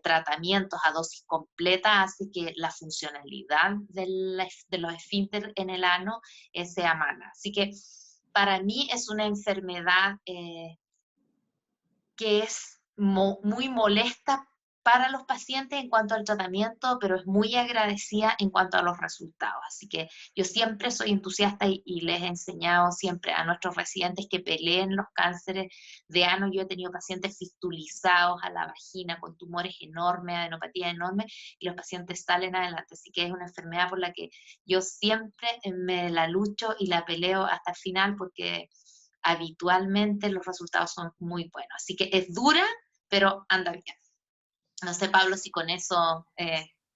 tratamientos a dosis completa hace que la funcionalidad de los esfínteres en el ano sea mala. Así que para mí es una enfermedad que es muy molesta para los pacientes en cuanto al tratamiento, pero es muy agradecida en cuanto a los resultados. Así que yo siempre soy entusiasta y les he enseñado siempre a nuestros residentes que peleen los cánceres de ano. Yo he tenido pacientes fistulizados a la vagina con tumores enormes, adenopatía enorme, y los pacientes salen adelante. Así que es una enfermedad por la que yo siempre me la lucho y la peleo hasta el final, porque habitualmente los resultados son muy buenos. Así que es dura, pero anda bien. No sé, Pablo, si con eso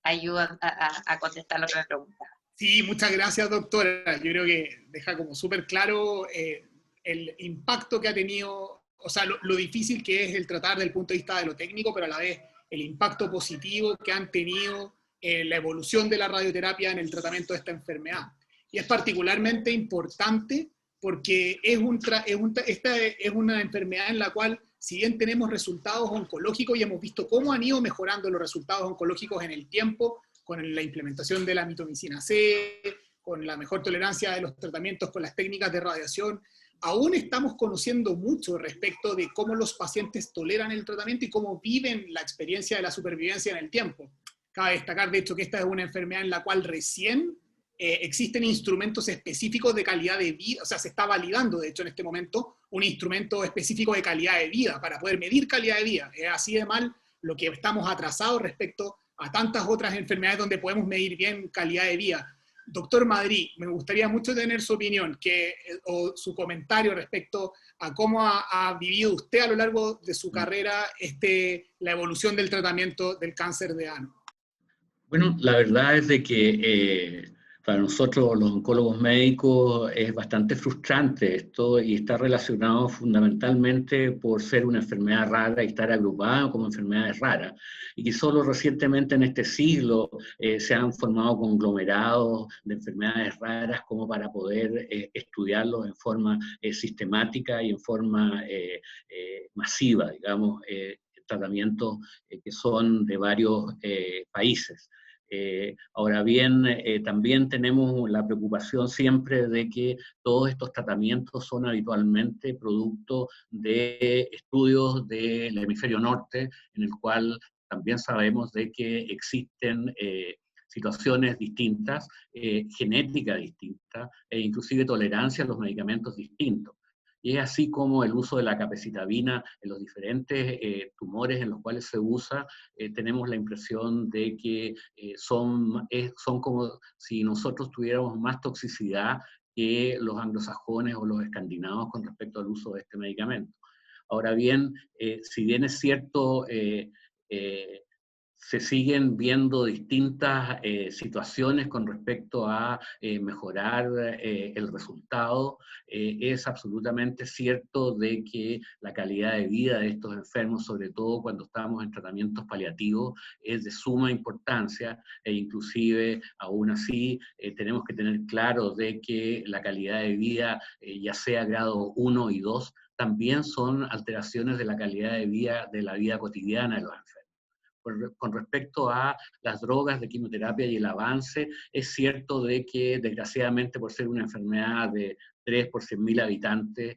ayuda a contestar lo que me pregunta. Sí, muchas gracias, doctora. Yo creo que deja como súper claro el impacto que ha tenido, o sea, lo difícil que es el tratar desde el punto de vista de lo técnico, pero a la vez el impacto positivo que han tenido la evolución de la radioterapia en el tratamiento de esta enfermedad. Y es particularmente importante porque esta es una enfermedad en la cual, si bien tenemos resultados oncológicos y hemos visto cómo han ido mejorando los resultados oncológicos en el tiempo, con la implementación de la mitomicina C, con la mejor tolerancia de los tratamientos con las técnicas de radiación, aún estamos conociendo mucho respecto de cómo los pacientes toleran el tratamiento y cómo viven la experiencia de la supervivencia en el tiempo. Cabe destacar, de hecho, que esta es una enfermedad en la cual recién existen instrumentos específicos de calidad de vida, o sea, se está validando, de hecho, en este momento, un instrumento específico de calidad de vida para poder medir calidad de vida. Es así de mal lo que estamos atrasados respecto a tantas otras enfermedades donde podemos medir bien calidad de vida. Doctor Madrí, me gustaría mucho tener su opinión o su comentario respecto a cómo ha vivido usted a lo largo de su carrera la evolución del tratamiento del cáncer de ano. Bueno, la verdad es de que para nosotros los oncólogos médicos es bastante frustrante esto y está relacionado fundamentalmente por ser una enfermedad rara y estar agrupada como enfermedades raras. Y que solo recientemente en este siglo se han formado conglomerados de enfermedades raras como para poder estudiarlos en forma sistemática y en forma masiva, digamos, tratamientos que son de varios países. Ahora bien, también tenemos la preocupación siempre de que todos estos tratamientos son habitualmente producto de estudios del hemisferio norte, en el cual también sabemos de que existen situaciones distintas, genética distinta, e inclusive tolerancia a los medicamentos distintos. Y es así como el uso de la capecitabina en los diferentes tumores en los cuales se usa, tenemos la impresión de que son como si nosotros tuviéramos más toxicidad que los anglosajones o los escandinavos con respecto al uso de este medicamento. Ahora bien, si bien es cierto, se siguen viendo distintas situaciones con respecto a mejorar el resultado. Es absolutamente cierto de que la calidad de vida de estos enfermos, sobre todo cuando estamos en tratamientos paliativos, es de suma importancia e inclusive aún así tenemos que tener claro de que la calidad de vida, ya sea grado 1 y 2, también son alteraciones de la calidad de vida de la vida cotidiana de los enfermos. Con respecto a las drogas de quimioterapia y el avance, es cierto de que desgraciadamente por ser una enfermedad de 3 por 100.000 habitantes,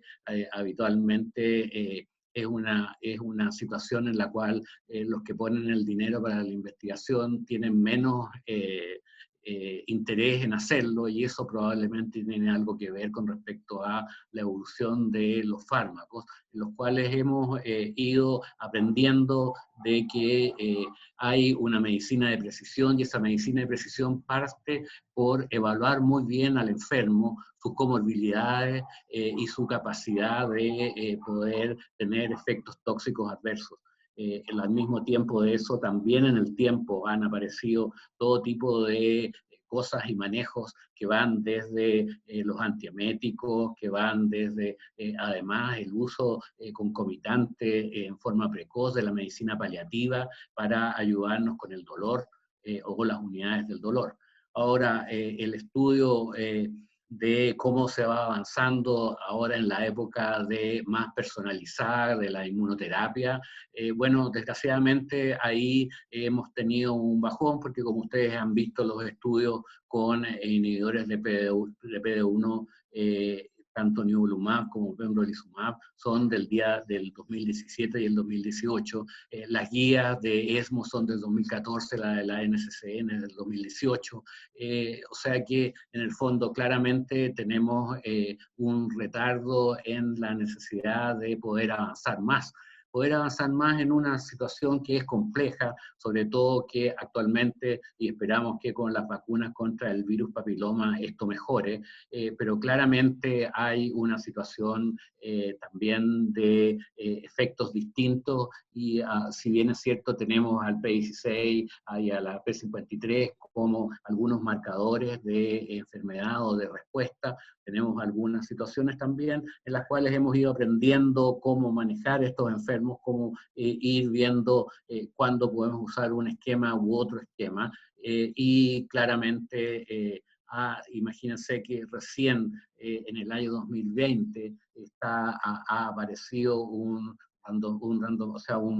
habitualmente es una situación en la cual los que ponen el dinero para la investigación tienen menos interés en hacerlo, y eso probablemente tiene algo que ver con respecto a la evolución de los fármacos, en los cuales hemos ido aprendiendo de que hay una medicina de precisión, y esa medicina de precisión parte por evaluar muy bien al enfermo, sus comorbilidades y su capacidad de poder tener efectos tóxicos adversos. Al mismo tiempo de eso, también en el tiempo han aparecido todo tipo de cosas y manejos que van desde los antieméticos, que van desde además el uso concomitante en forma precoz de la medicina paliativa para ayudarnos con el dolor o con las unidades del dolor. Ahora, el estudio de cómo se va avanzando ahora en la época de más personalizar, de la inmunoterapia. Bueno, desgraciadamente ahí hemos tenido un bajón, porque como ustedes han visto los estudios con inhibidores de PD1, tanto nivolumab como pembrolizumab son del día del 2017 y el 2018. Las guías de ESMO son del 2014, la de la NCCN del 2018. O sea que en el fondo claramente tenemos un retardo en la necesidad de poder avanzar más en una situación que es compleja, sobre todo que actualmente, y esperamos que con las vacunas contra el virus papiloma esto mejore, pero claramente hay una situación también de efectos distintos, y si bien es cierto tenemos al P16 y a la P53 como algunos marcadores de enfermedad o de respuesta, tenemos algunas situaciones también en las cuales hemos ido aprendiendo cómo manejar estos enfermos, cómo ir viendo cuándo podemos usar un esquema u otro esquema. Y claramente, imagínense que recién en el año 2020 ha aparecido un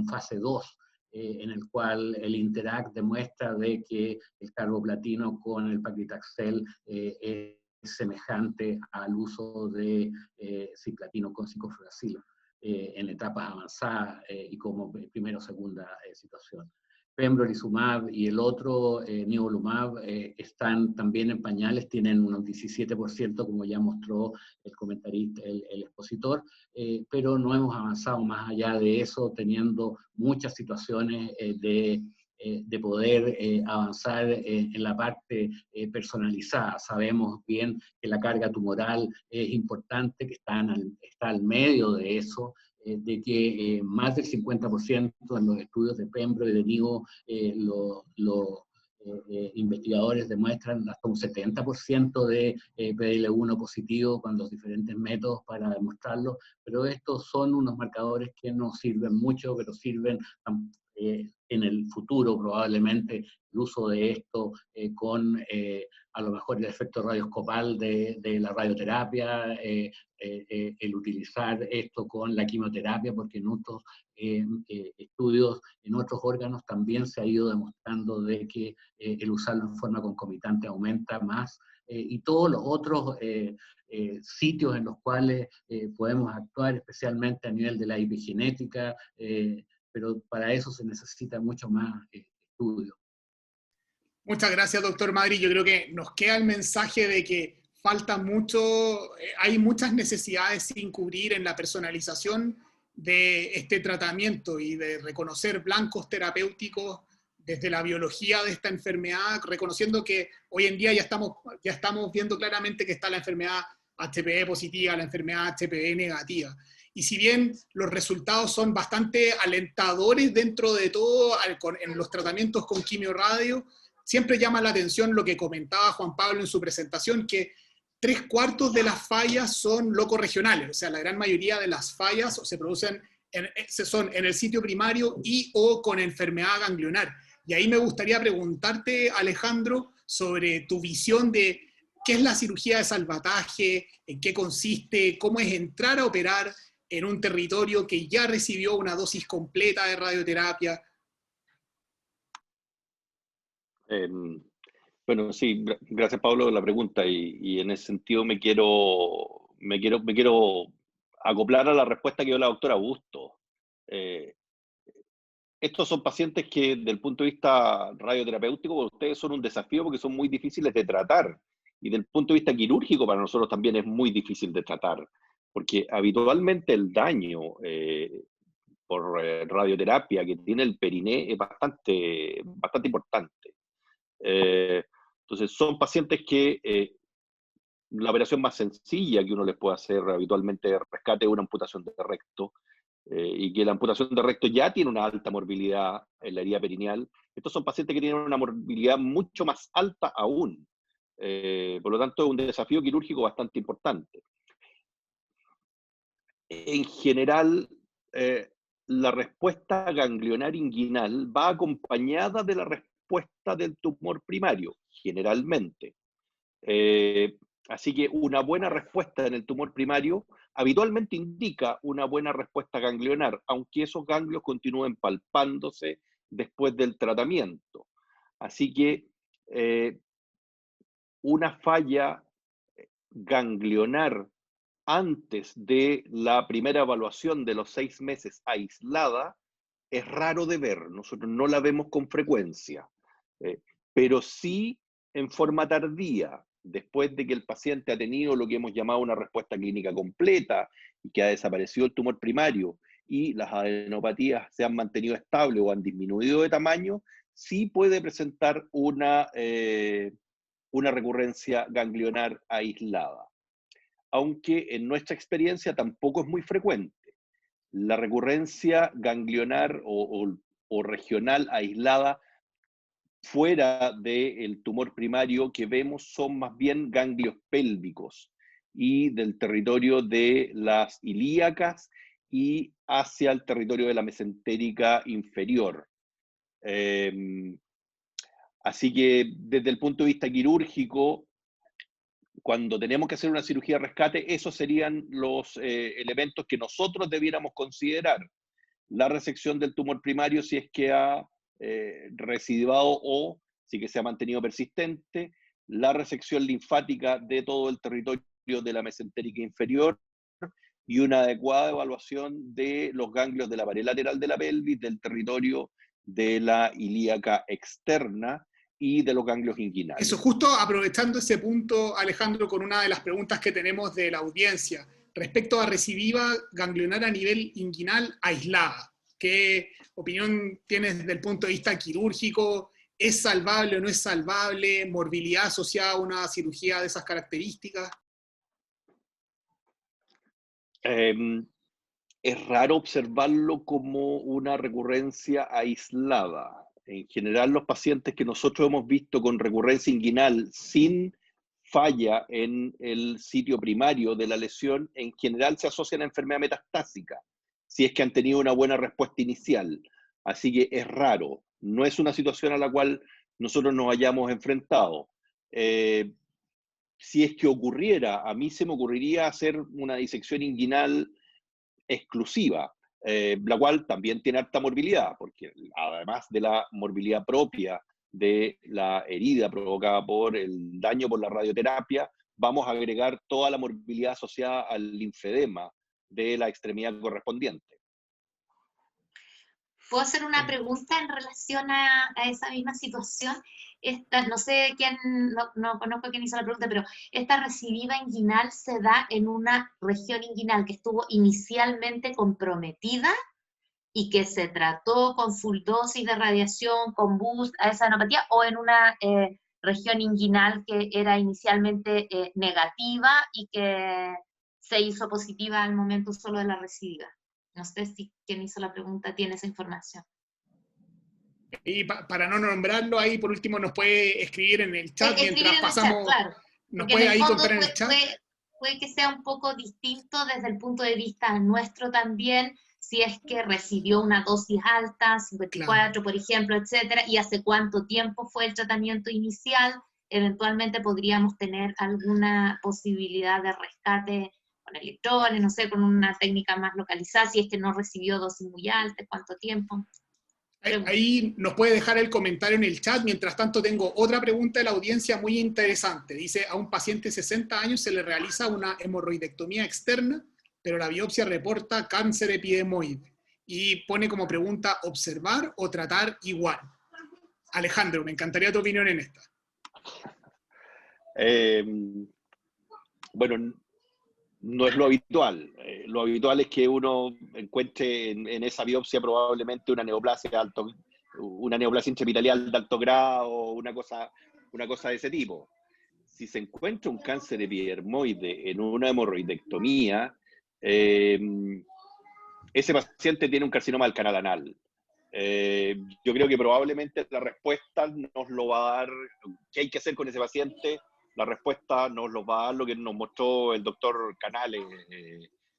fase 2, en el cual el Interact demuestra de que el carboplatino con el paclitaxel es semejante al uso de cisplatino con ciprofloxacino en etapas avanzadas y como primera o segunda situación. Pembrolizumab y el otro, nivolumab, están también en pañales, tienen un 17%, como ya mostró el comentarista, el expositor, pero no hemos avanzado más allá de eso, teniendo muchas situaciones de poder avanzar en la parte personalizada. Sabemos bien que la carga tumoral es importante, que está al medio de eso, de que más del 50% en los estudios de Pembro y de Nivo, los investigadores demuestran hasta un 70% de PDL1 positivo con los diferentes métodos para demostrarlo, pero estos son unos marcadores que no sirven mucho, pero sirven en el futuro probablemente el uso de esto con a lo mejor el efecto radioscopal de la radioterapia, el utilizar esto con la quimioterapia, porque en otros estudios, en otros órganos también se ha ido demostrando de que el usarlo en forma concomitante aumenta más, y todos los otros sitios en los cuales podemos actuar, especialmente a nivel de la epigenética, pero para eso se necesita mucho más estudio. Muchas gracias, doctor Madri. Yo creo que nos queda el mensaje de que falta mucho, hay muchas necesidades sin cubrir en la personalización de este tratamiento y de reconocer blancos terapéuticos desde la biología de esta enfermedad, reconociendo que hoy en día ya estamos viendo claramente que está la enfermedad HPV positiva, la enfermedad HPV negativa. Y si bien los resultados son bastante alentadores dentro de todo en los tratamientos con quimio-radio, siempre llama la atención lo que comentaba Juan Pablo en su presentación, que 3/4 de las fallas son locorregionales, o sea, la gran mayoría de las fallas se producen son en el sitio primario y o con enfermedad ganglionar. Y ahí me gustaría preguntarte, Alejandro, sobre tu visión de qué es la cirugía de salvataje, en qué consiste, cómo es entrar a operar en un territorio que ya recibió una dosis completa de radioterapia. Bueno, sí, gracias Pablo por la pregunta, y en ese sentido me quiero acoplar a la respuesta que dio la doctora Augusto. Estos son pacientes que, desde el punto de vista radioterapéutico, para ustedes son un desafío porque son muy difíciles de tratar. Y desde el punto de vista quirúrgico, para nosotros también es muy difícil de tratar, porque habitualmente el daño por radioterapia que tiene el periné es bastante importante. Entonces, son pacientes que la operación más sencilla que uno les puede hacer habitualmente de rescate es una amputación de recto, y que la amputación de recto ya tiene una alta morbilidad en la herida perineal. Estos son pacientes que tienen una morbilidad mucho más alta aún. Por lo tanto, es un desafío quirúrgico bastante importante. En general, la respuesta ganglionar inguinal va acompañada de la respuesta del tumor primario, generalmente. Así que una buena respuesta en el tumor primario habitualmente indica una buena respuesta ganglionar, aunque esos ganglios continúen palpándose después del tratamiento. Así que una falla ganglionar antes de la primera evaluación de los 6 meses aislada, es raro de ver. Nosotros no la vemos con frecuencia, pero sí en forma tardía, después de que el paciente ha tenido lo que hemos llamado una respuesta clínica completa y que ha desaparecido el tumor primario y las adenopatías se han mantenido estables o han disminuido de tamaño, sí puede presentar una recurrencia ganglionar aislada. Aunque en nuestra experiencia tampoco es muy frecuente. La recurrencia ganglionar o regional aislada fuera del tumor primario que vemos son más bien ganglios pélvicos y del territorio de las ilíacas y hacia el territorio de la mesentérica inferior. Así que desde el punto de vista quirúrgico, cuando tenemos que hacer una cirugía de rescate, esos serían los elementos que nosotros debiéramos considerar. La resección del tumor primario si es que ha recidivado o si que se ha mantenido persistente, la resección linfática de todo el territorio de la mesentérica inferior y una adecuada evaluación de los ganglios de la pared lateral de la pelvis, del territorio de la ilíaca externa y de los ganglios inguinales. Eso, justo aprovechando ese punto, Alejandro, con una de las preguntas que tenemos de la audiencia, respecto a recidiva ganglionar a nivel inguinal aislada. ¿Qué opinión tienes desde el punto de vista quirúrgico? ¿Es salvable o no es salvable? ¿Morbilidad asociada a una cirugía de esas características? Es raro observarlo como una recurrencia aislada. En general, los pacientes que nosotros hemos visto con recurrencia inguinal sin falla en el sitio primario de la lesión, en general se asocian a enfermedad metastásica, si es que han tenido una buena respuesta inicial. Así que es raro. No es una situación a la cual nosotros nos hayamos enfrentado. Si es que ocurriera, a mí se me ocurriría hacer una disección inguinal exclusiva, la cual también tiene alta morbilidad, porque además de la morbilidad propia de la herida provocada por el daño por la radioterapia, vamos a agregar toda la morbilidad asociada al linfedema de la extremidad correspondiente. ¿Puedo hacer una pregunta en relación a esa misma situación? No sé quién, no conozco quién hizo la pregunta, pero esta recidiva inguinal se da en una región inguinal que estuvo inicialmente comprometida y que se trató con full dosis de radiación, con boost a esa adenopatía, o en una región inguinal que era inicialmente negativa y que se hizo positiva al momento solo de la recidiva. No sé si quien hizo la pregunta tiene esa información. Y para no nombrarlo, ahí por último nos puede escribir en el chat mientras pasamos. Chat, claro. Nos puede ahí contar en el chat. Puede que sea un poco distinto desde el punto de vista nuestro también, si es que recibió una dosis alta, 54, claro, por ejemplo, etcétera, y hace cuánto tiempo fue el tratamiento inicial. Eventualmente podríamos tener alguna posibilidad de rescate con electrones, no sé, con una técnica más localizada, si es que no recibió dosis muy altas, cuánto tiempo. Ahí nos puede dejar el comentario en el chat. Mientras tanto, tengo otra pregunta de la audiencia muy interesante. Dice, a un paciente de 60 años se le realiza una hemorroidectomía externa, pero la biopsia reporta cáncer epidemoide. Y pone como pregunta, ¿observar o tratar igual? Alejandro, me encantaría tu opinión en esta. Bueno, no es lo habitual. Lo habitual es que uno encuentre en esa biopsia probablemente una neoplasia intraepitelial de alto grado, una cosa de ese tipo. Si se encuentra un cáncer epidermoide en una hemorroidectomía, ese paciente tiene un carcinoma del canal anal. Yo creo que probablemente la respuesta nos lo va a dar, ¿qué hay que hacer con ese paciente? La respuesta nos lo va a dar lo que nos mostró el doctor Canales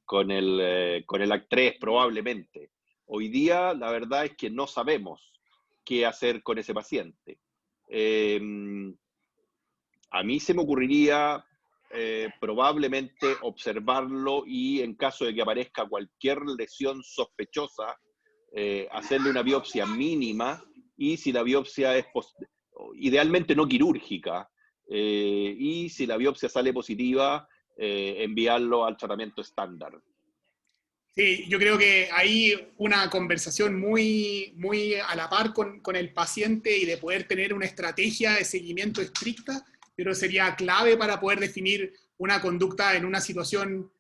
con el ACT3 probablemente. Hoy día la verdad es que no sabemos qué hacer con ese paciente. A mí se me ocurriría probablemente observarlo y en caso de que aparezca cualquier lesión sospechosa, hacerle una biopsia mínima y si la biopsia es idealmente no quirúrgica, y si la biopsia sale positiva, enviarlo al tratamiento estándar. Sí, yo creo que hay una conversación muy, muy a la par con el paciente y de poder tener una estrategia de seguimiento estricta, pero sería clave para poder definir una conducta en una situación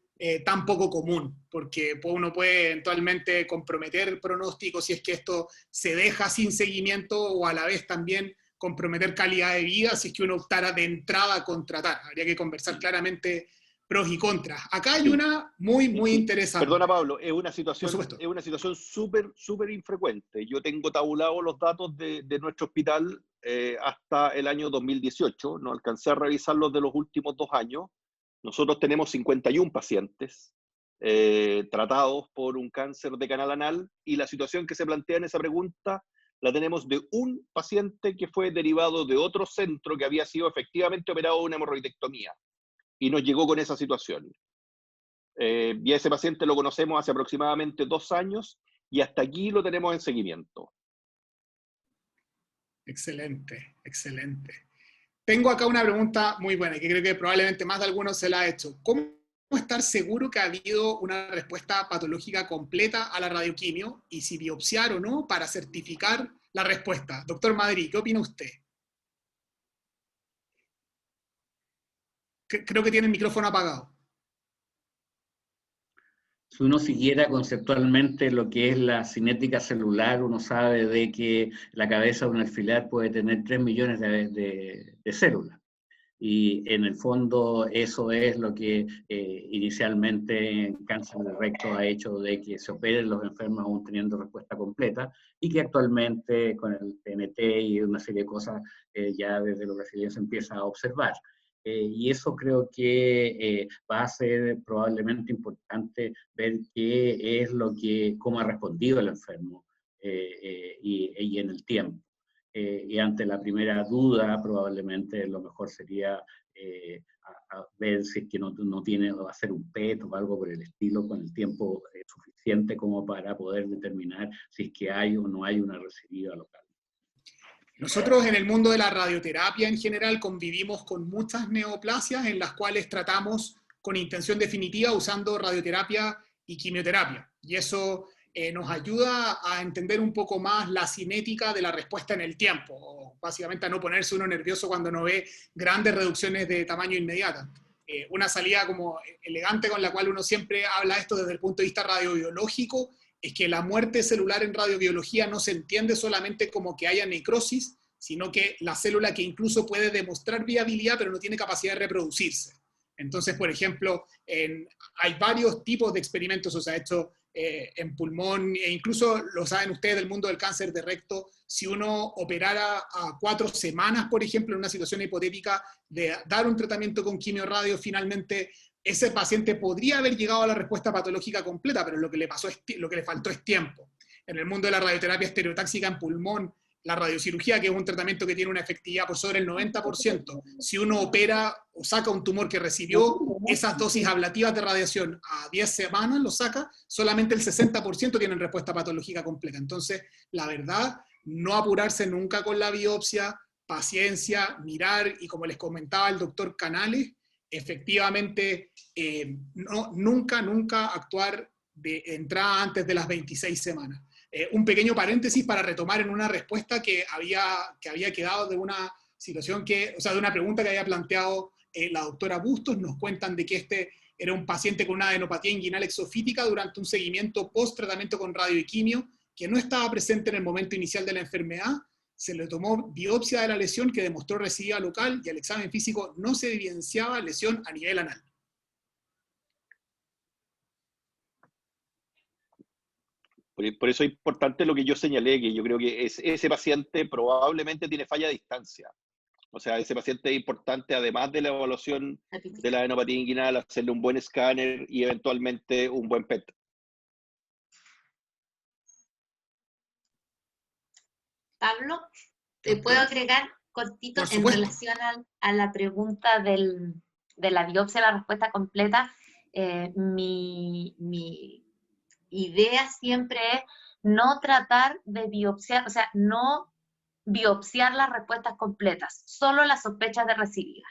tan poco común, porque uno puede eventualmente comprometer el pronóstico si es que esto se deja sin seguimiento, o a la vez también comprometer calidad de vida si es que uno optara de entrada a contratar. Habría que conversar claramente pros y contras. Acá hay una muy, muy interesante. Perdona, Pablo, es una Por supuesto. situación súper infrecuente. Yo tengo tabulados los datos de nuestro hospital hasta el año 2018, no alcancé a revisar los de los últimos 2 años. Nosotros tenemos 51 pacientes tratados por un cáncer de canal anal, y la situación que se plantea en esa pregunta la tenemos de un paciente que fue derivado de otro centro que había sido efectivamente operado de una hemorroidectomía, y nos llegó con esa situación. Y a ese paciente lo conocemos hace aproximadamente 2 años, y hasta aquí lo tenemos en seguimiento. Excelente, excelente. Tengo acá una pregunta muy buena, que creo que probablemente más de algunos se la ha hecho. ¿Cómo estar seguro que ha habido una respuesta patológica completa a la radioquimio, y si biopsiar o no para certificar la respuesta? Doctor Madrid, ¿qué opina usted? Creo que tiene el micrófono apagado. Si uno siguiera conceptualmente lo que es la cinética celular, uno sabe de que la cabeza de un alfiler puede tener 3 millones de células. Y en el fondo eso es lo que inicialmente en cáncer de recto ha hecho de que se operen los enfermos aún teniendo respuesta completa, y que actualmente con el TNT y una serie de cosas ya desde la resiliencia se empieza a observar. Y eso creo que va a ser probablemente importante ver qué es cómo ha respondido el enfermo y en el tiempo. Y ante la primera duda, probablemente lo mejor sería a ver si es que no tiene, o hacer un PET o algo por el estilo con el tiempo suficiente como para poder determinar si es que hay o no hay una recidiva local. Nosotros en el mundo de la radioterapia en general convivimos con muchas neoplasias en las cuales tratamos con intención definitiva usando radioterapia y quimioterapia. Y eso nos ayuda a entender un poco más la cinética de la respuesta en el tiempo, o básicamente a no ponerse uno nervioso cuando no ve grandes reducciones de tamaño inmediata. Una salida como elegante con la cual uno siempre habla esto desde el punto de vista radiobiológico es que la muerte celular en radiobiología no se entiende solamente como que haya necrosis, sino que la célula que incluso puede demostrar viabilidad pero no tiene capacidad de reproducirse. Entonces, por ejemplo, hay varios tipos de experimentos, o sea, hecho en pulmón, e incluso lo saben ustedes del mundo del cáncer de recto, si uno operara a 4 semanas, por ejemplo, en una situación hipotética de dar un tratamiento con quimio-radio, finalmente ese paciente podría haber llegado a la respuesta patológica completa, pero lo que le faltó es tiempo. En el mundo de la radioterapia estereotáxica en pulmón, la radiocirugía, que es un tratamiento que tiene una efectividad por sobre el 90%, si uno opera o saca un tumor que recibió esas dosis ablativas de radiación a 10 semanas, lo saca, solamente el 60% tienen respuesta patológica completa. Entonces, la verdad, no apurarse nunca con la biopsia, paciencia, mirar, y como les comentaba el doctor Canales, efectivamente, nunca actuar de entrada antes de las 26 semanas. Un pequeño paréntesis para retomar en una respuesta que había quedado de una situación de una pregunta que había planteado la doctora Bustos. Nos cuentan de que este era un paciente con una adenopatía inguinal exofítica durante un seguimiento post-tratamiento con radio y quimio, que no estaba presente en el momento inicial de la enfermedad. Se le tomó biopsia de la lesión que demostró recidiva local, y al examen físico no se evidenciaba lesión a nivel anal. Por eso es importante lo que yo señalé, que yo creo que ese paciente probablemente tiene falla de distancia. O sea, ese paciente es importante, además de la evaluación de la adenopatía inguinal, hacerle un buen escáner y eventualmente un buen PET. Pablo, ¿te puedo agregar cortito en relación a la pregunta de la biopsia, la respuesta completa? Mi idea siempre es no tratar de biopsiar, o sea, no biopsiar las respuestas completas, solo las sospechas de recidiva.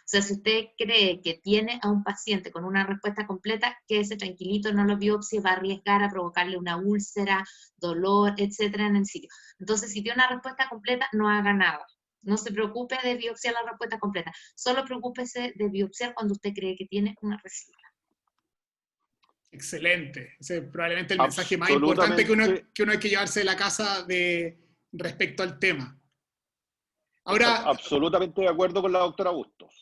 O sea, si usted cree que tiene a un paciente con una respuesta completa, quédese tranquilito, no lo biopsie, va a arriesgar a provocarle una úlcera, dolor, etcétera, en el sitio. Entonces, si tiene una respuesta completa, no haga nada. No se preocupe de biopsiar la respuesta completa. Solo preocúpese de biopsiar cuando usted cree que tiene una residual. Excelente. Ese es probablemente el mensaje más importante que uno hay que llevarse de la casa respecto al tema. Ahora, absolutamente de acuerdo con la doctora Bustos.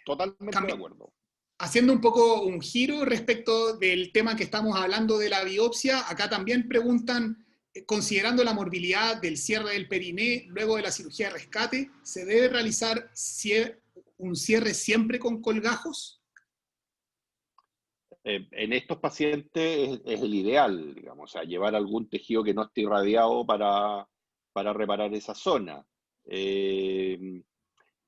Totalmente de acuerdo. Haciendo un poco un giro respecto del tema que estamos hablando de la biopsia, acá también preguntan, considerando la morbilidad del cierre del periné luego de la cirugía de rescate, ¿se debe realizar un cierre siempre con colgajos? En estos pacientes es el ideal, digamos, o sea, llevar algún tejido que no esté irradiado para reparar esa zona.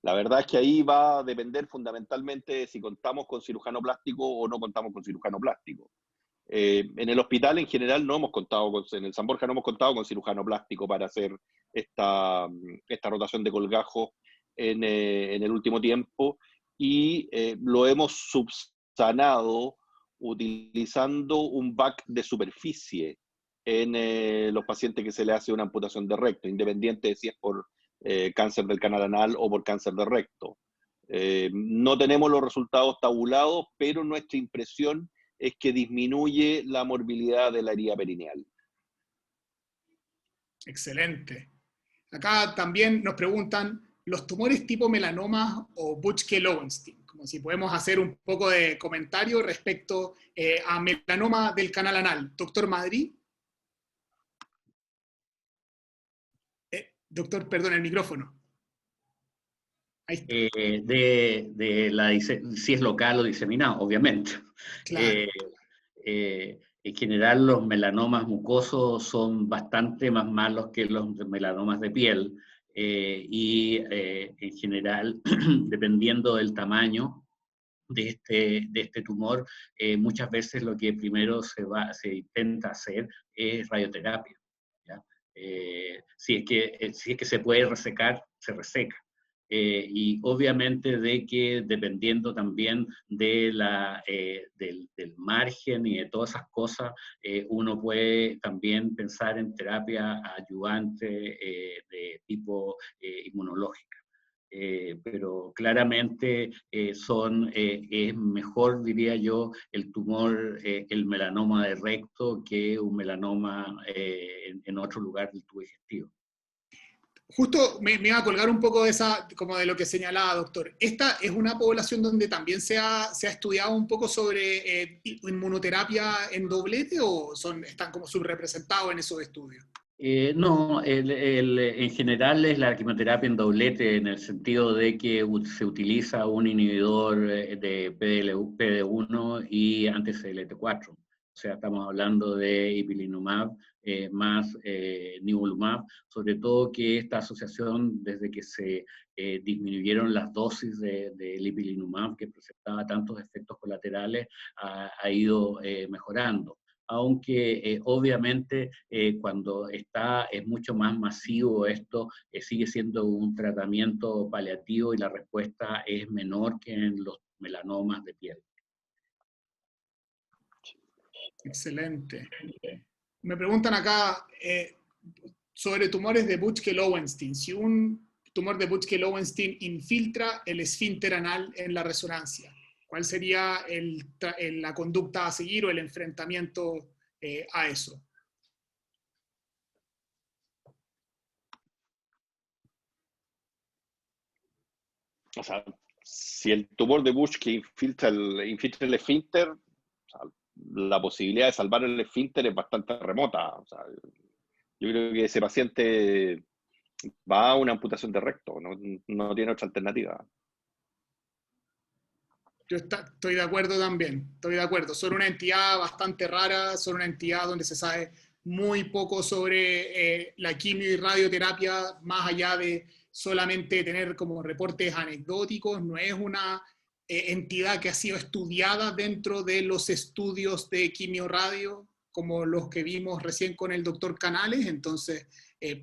La verdad es que ahí va a depender fundamentalmente de si contamos con cirujano plástico o no contamos con cirujano plástico. En el hospital en general no hemos contado, en el San Borja no hemos contado con cirujano plástico para hacer esta rotación de colgajos en el último tiempo, y lo hemos subsanado utilizando un back de superficie en los pacientes que se le hace una amputación de recto, independiente de si es por cáncer del canal anal o por cáncer de recto. No tenemos los resultados tabulados, pero nuestra impresión es que disminuye la morbilidad de la herida perineal. Excelente. Acá también nos preguntan los tumores tipo melanoma o Buschke-Lowenstein, como si podemos hacer un poco de comentario respecto a melanoma del canal anal. Doctor Madrid. Doctor, perdón, el micrófono. Ahí está. Si es local o diseminado, obviamente. Claro. En general, los melanomas mucosos son bastante más malos que los melanomas de piel, en general, dependiendo del tamaño de este tumor, muchas veces lo que primero se intenta hacer es radioterapia, ¿ya? Si es que se puede resecar, se reseca. Y obviamente de que dependiendo también de del margen y de todas esas cosas, uno puede también pensar en terapia ayudante de tipo inmunológica. Pero claramente es mejor, diría yo, el tumor, el melanoma de recto que un melanoma en otro lugar del tubo digestivo. Justo me iba a colgar un poco como de lo que señalaba, doctor. ¿Esta es una población donde también se ha estudiado un poco sobre inmunoterapia en doblete o están como subrepresentados en esos estudios? No, en general es la quimioterapia en doblete en el sentido de que se utiliza un inhibidor de PD1 y anti-CLT4. O sea, estamos hablando de ipilimumab más nivolumab, sobre todo que esta asociación, desde que se disminuyeron las dosis del ipilimumab, que presentaba tantos efectos colaterales, ha ido mejorando. Aunque obviamente cuando es mucho más masivo esto, sigue siendo un tratamiento paliativo y la respuesta es menor que en los melanomas de piel. Excelente. Me preguntan acá sobre tumores de Buschke-Lowenstein. Si un tumor de Buschke-Lowenstein infiltra el esfínter anal en la resonancia, ¿cuál sería la conducta a seguir o el enfrentamiento a eso? O sea, si el tumor de Buschke infiltra el esfínter, o sea, la posibilidad de salvar el esfínter es bastante remota. O sea, yo creo que ese paciente va a una amputación de recto, no tiene otra alternativa. Yo estoy de acuerdo también, estoy de acuerdo. Son una entidad bastante rara, son una entidad donde se sabe muy poco sobre la quimio y radioterapia, más allá de solamente tener como reportes anecdóticos. No es una entidad que ha sido estudiada dentro de los estudios de quimio-radio, como los que vimos recién con el doctor Canales, entonces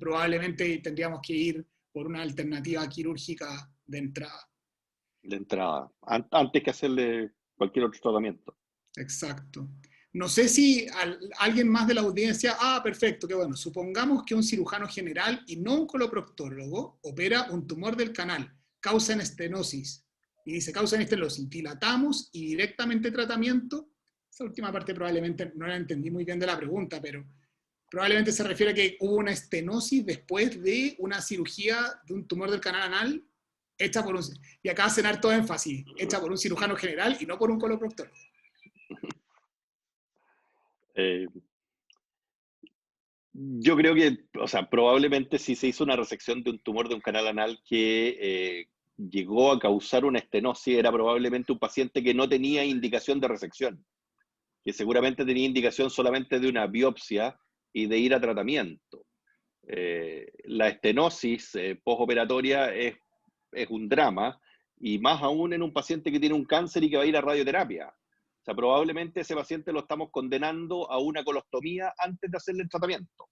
probablemente tendríamos que ir por una alternativa quirúrgica de entrada. De entrada, antes que hacerle cualquier otro tratamiento. Exacto. No sé si alguien más de la audiencia, perfecto, qué bueno. Supongamos que un cirujano general y no un coloproctólogo opera un tumor del canal, causa en estenosis. Y dice, causa en estenosis, dilatamos y directamente tratamiento. Esa última parte probablemente no la entendí muy bien de la pregunta, pero probablemente se refiere a que hubo una estenosis después de una cirugía de un tumor del canal anal hecha por un, y acá hacen harto énfasis, hecha por un cirujano general y no por un coloproctólogo. Yo creo que, o sea, probablemente si se hizo una resección de un tumor de un canal anal que llegó a causar una estenosis, era probablemente un paciente que no tenía indicación de resección, que seguramente tenía indicación solamente de una biopsia y de ir a tratamiento. La estenosis postoperatoria es un drama, y más aún en un paciente que tiene un cáncer y que va a ir a radioterapia. O sea, probablemente ese paciente lo estamos condenando a una colostomía antes de hacerle el tratamiento.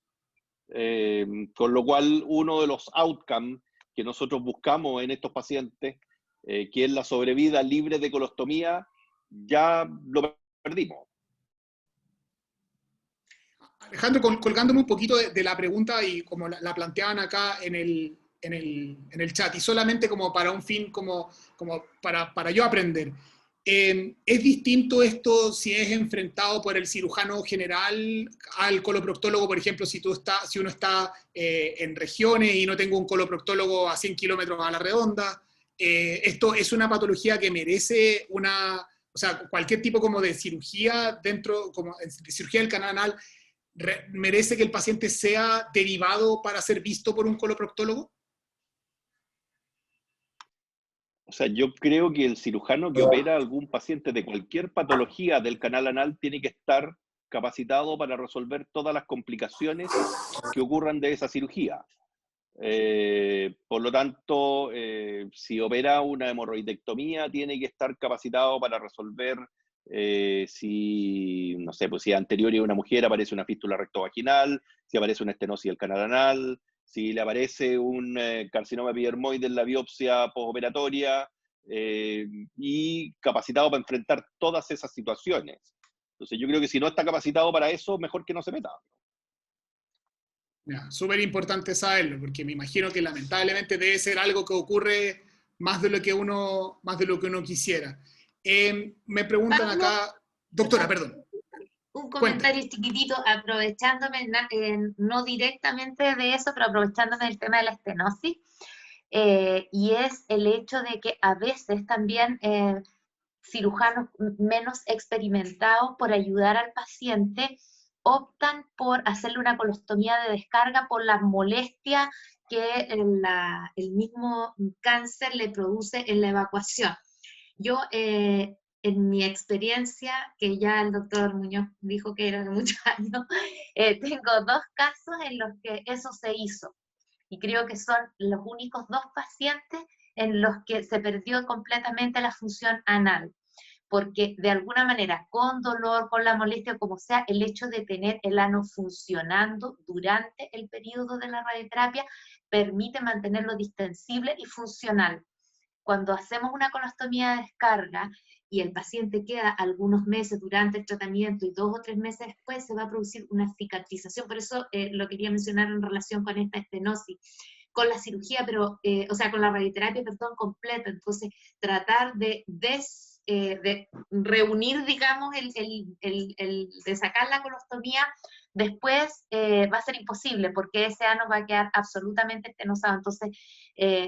Con lo cual, uno de los outcomes que nosotros buscamos en estos pacientes, que es la sobrevida libre de colostomía, ya lo perdimos. Alejandro, colgándome un poquito de la pregunta y como la planteaban acá en el chat, y solamente como para un fin, como para yo aprender. ¿Es distinto esto si es enfrentado por el cirujano general al coloproctólogo? Por ejemplo, si uno está en regiones y no tengo un coloproctólogo a 100 kilómetros a la redonda, ¿esto es una patología que merece o sea, cualquier tipo como de cirugía dentro, como de cirugía del canal anal, merece que el paciente sea derivado para ser visto por un coloproctólogo? O sea, yo creo que el cirujano que opera a algún paciente de cualquier patología del canal anal tiene que estar capacitado para resolver todas las complicaciones que ocurran de esa cirugía. Por lo tanto, si opera una hemorroidectomía, tiene que estar capacitado para resolver si, no sé, pues si anterior a una mujer aparece una fístula rectovaginal, si aparece una estenosis del canal anal, si le aparece un carcinoma epidermoide en la biopsia postoperatoria, y capacitado para enfrentar todas esas situaciones. Entonces yo creo que si no está capacitado para eso, mejor que no se meta. Súper importante saberlo, porque me imagino que lamentablemente debe ser algo que ocurre más de lo que uno quisiera. Me preguntan acá, doctora, perdón. Un comentario chiquitito, aprovechándome, no directamente de eso, pero aprovechándome del tema de la estenosis, y es el hecho de que a veces también cirujanos menos experimentados, por ayudar al paciente, optan por hacerle una colostomía de descarga por la molestia que el mismo cáncer le produce en la evacuación. Yo, en mi experiencia, que ya el doctor Muñoz dijo que era de muchos años, tengo 2 casos en los que eso se hizo. Y creo que son los únicos 2 pacientes en los que se perdió completamente la función anal. Porque de alguna manera, con dolor, con la molestia, como sea, el hecho de tener el ano funcionando durante el periodo de la radioterapia permite mantenerlo distensible y funcional. Cuando hacemos una colostomía de descarga y el paciente queda algunos meses durante el tratamiento y 2 o 3 meses después, se va a producir una cicatrización. Por eso lo quería mencionar en relación con esta estenosis. Con la cirugía, o sea, con la radioterapia, perdón, completa. Entonces, tratar de reunir, digamos, de sacar la colostomía, después va a ser imposible, porque ese ano va a quedar absolutamente estenosado. Entonces,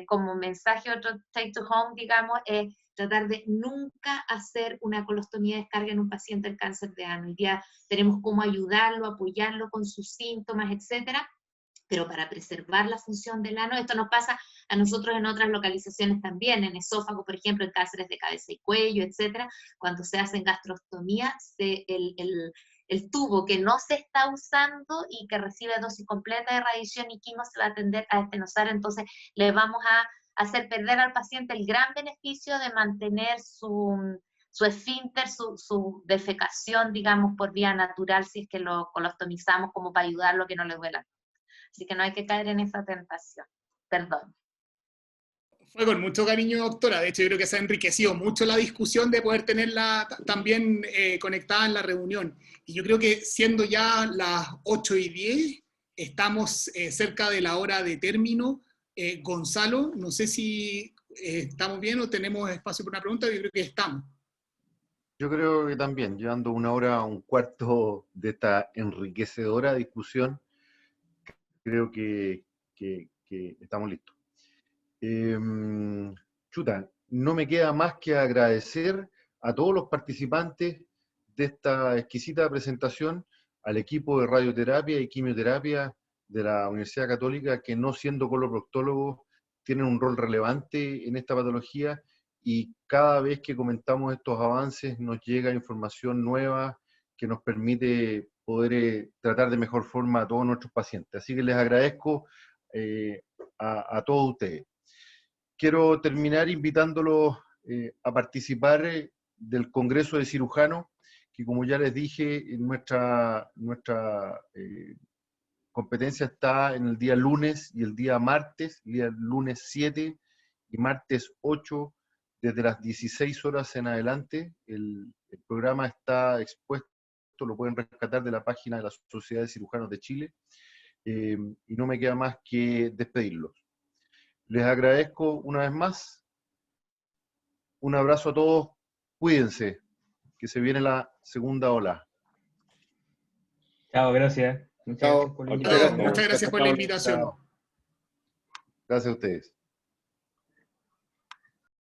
como mensaje, otro take to home, digamos, es tratar de nunca hacer una colostomía de descarga en un paciente del cáncer de ano. Hoy día tenemos cómo ayudarlo, apoyarlo con sus síntomas, etcétera, pero para preservar la función del ano. Esto nos pasa a nosotros en otras localizaciones también, en esófago, por ejemplo, en cánceres de cabeza y cuello, etcétera. Cuando se hacen gastrostomía, el tubo que no se está usando y que recibe dosis completa de radiación y quimio se va a tender a estenosar, entonces le vamos a hacer perder al paciente el gran beneficio de mantener su esfínter, su defecación, digamos, por vía natural, si es que lo colostomizamos como para ayudarlo a que no le duela. Así que no hay que caer en esa tentación. Perdón. Fue con mucho cariño, doctora. De hecho, yo creo que se ha enriquecido mucho la discusión de poder tenerla también conectada en la reunión. Y yo creo que siendo ya las 8:10, estamos cerca de la hora de término. Gonzalo, no sé si estamos bien o tenemos espacio para una pregunta. Yo creo que estamos. Yo creo que también, llevando 1 hora, 1/4 de esta enriquecedora discusión, creo que estamos listos. Chuta, no me queda más que agradecer a todos los participantes de esta exquisita presentación, al equipo de radioterapia y quimioterapia de la Universidad Católica, que no siendo coloproctólogos tienen un rol relevante en esta patología, y cada vez que comentamos estos avances nos llega información nueva que nos permite poder tratar de mejor forma a todos nuestros pacientes. Así que les agradezco a todos ustedes. Quiero terminar invitándolos a participar del Congreso de Cirujanos, que como ya les dije, nuestra competencia está en el día lunes y el día martes, el día lunes 7 y martes 8, desde las 16 horas en adelante. El programa está expuesto, lo pueden rescatar de la página de la Sociedad de Cirujanos de Chile, y no me queda más que despedirlos. Les agradezco una vez más. Un abrazo a todos. Cuídense, que se viene la segunda ola. Chao, gracias. Muchas Chao. gracias por la Muchas invitación. Muchas gracias por la invitación. Chao. Gracias a ustedes.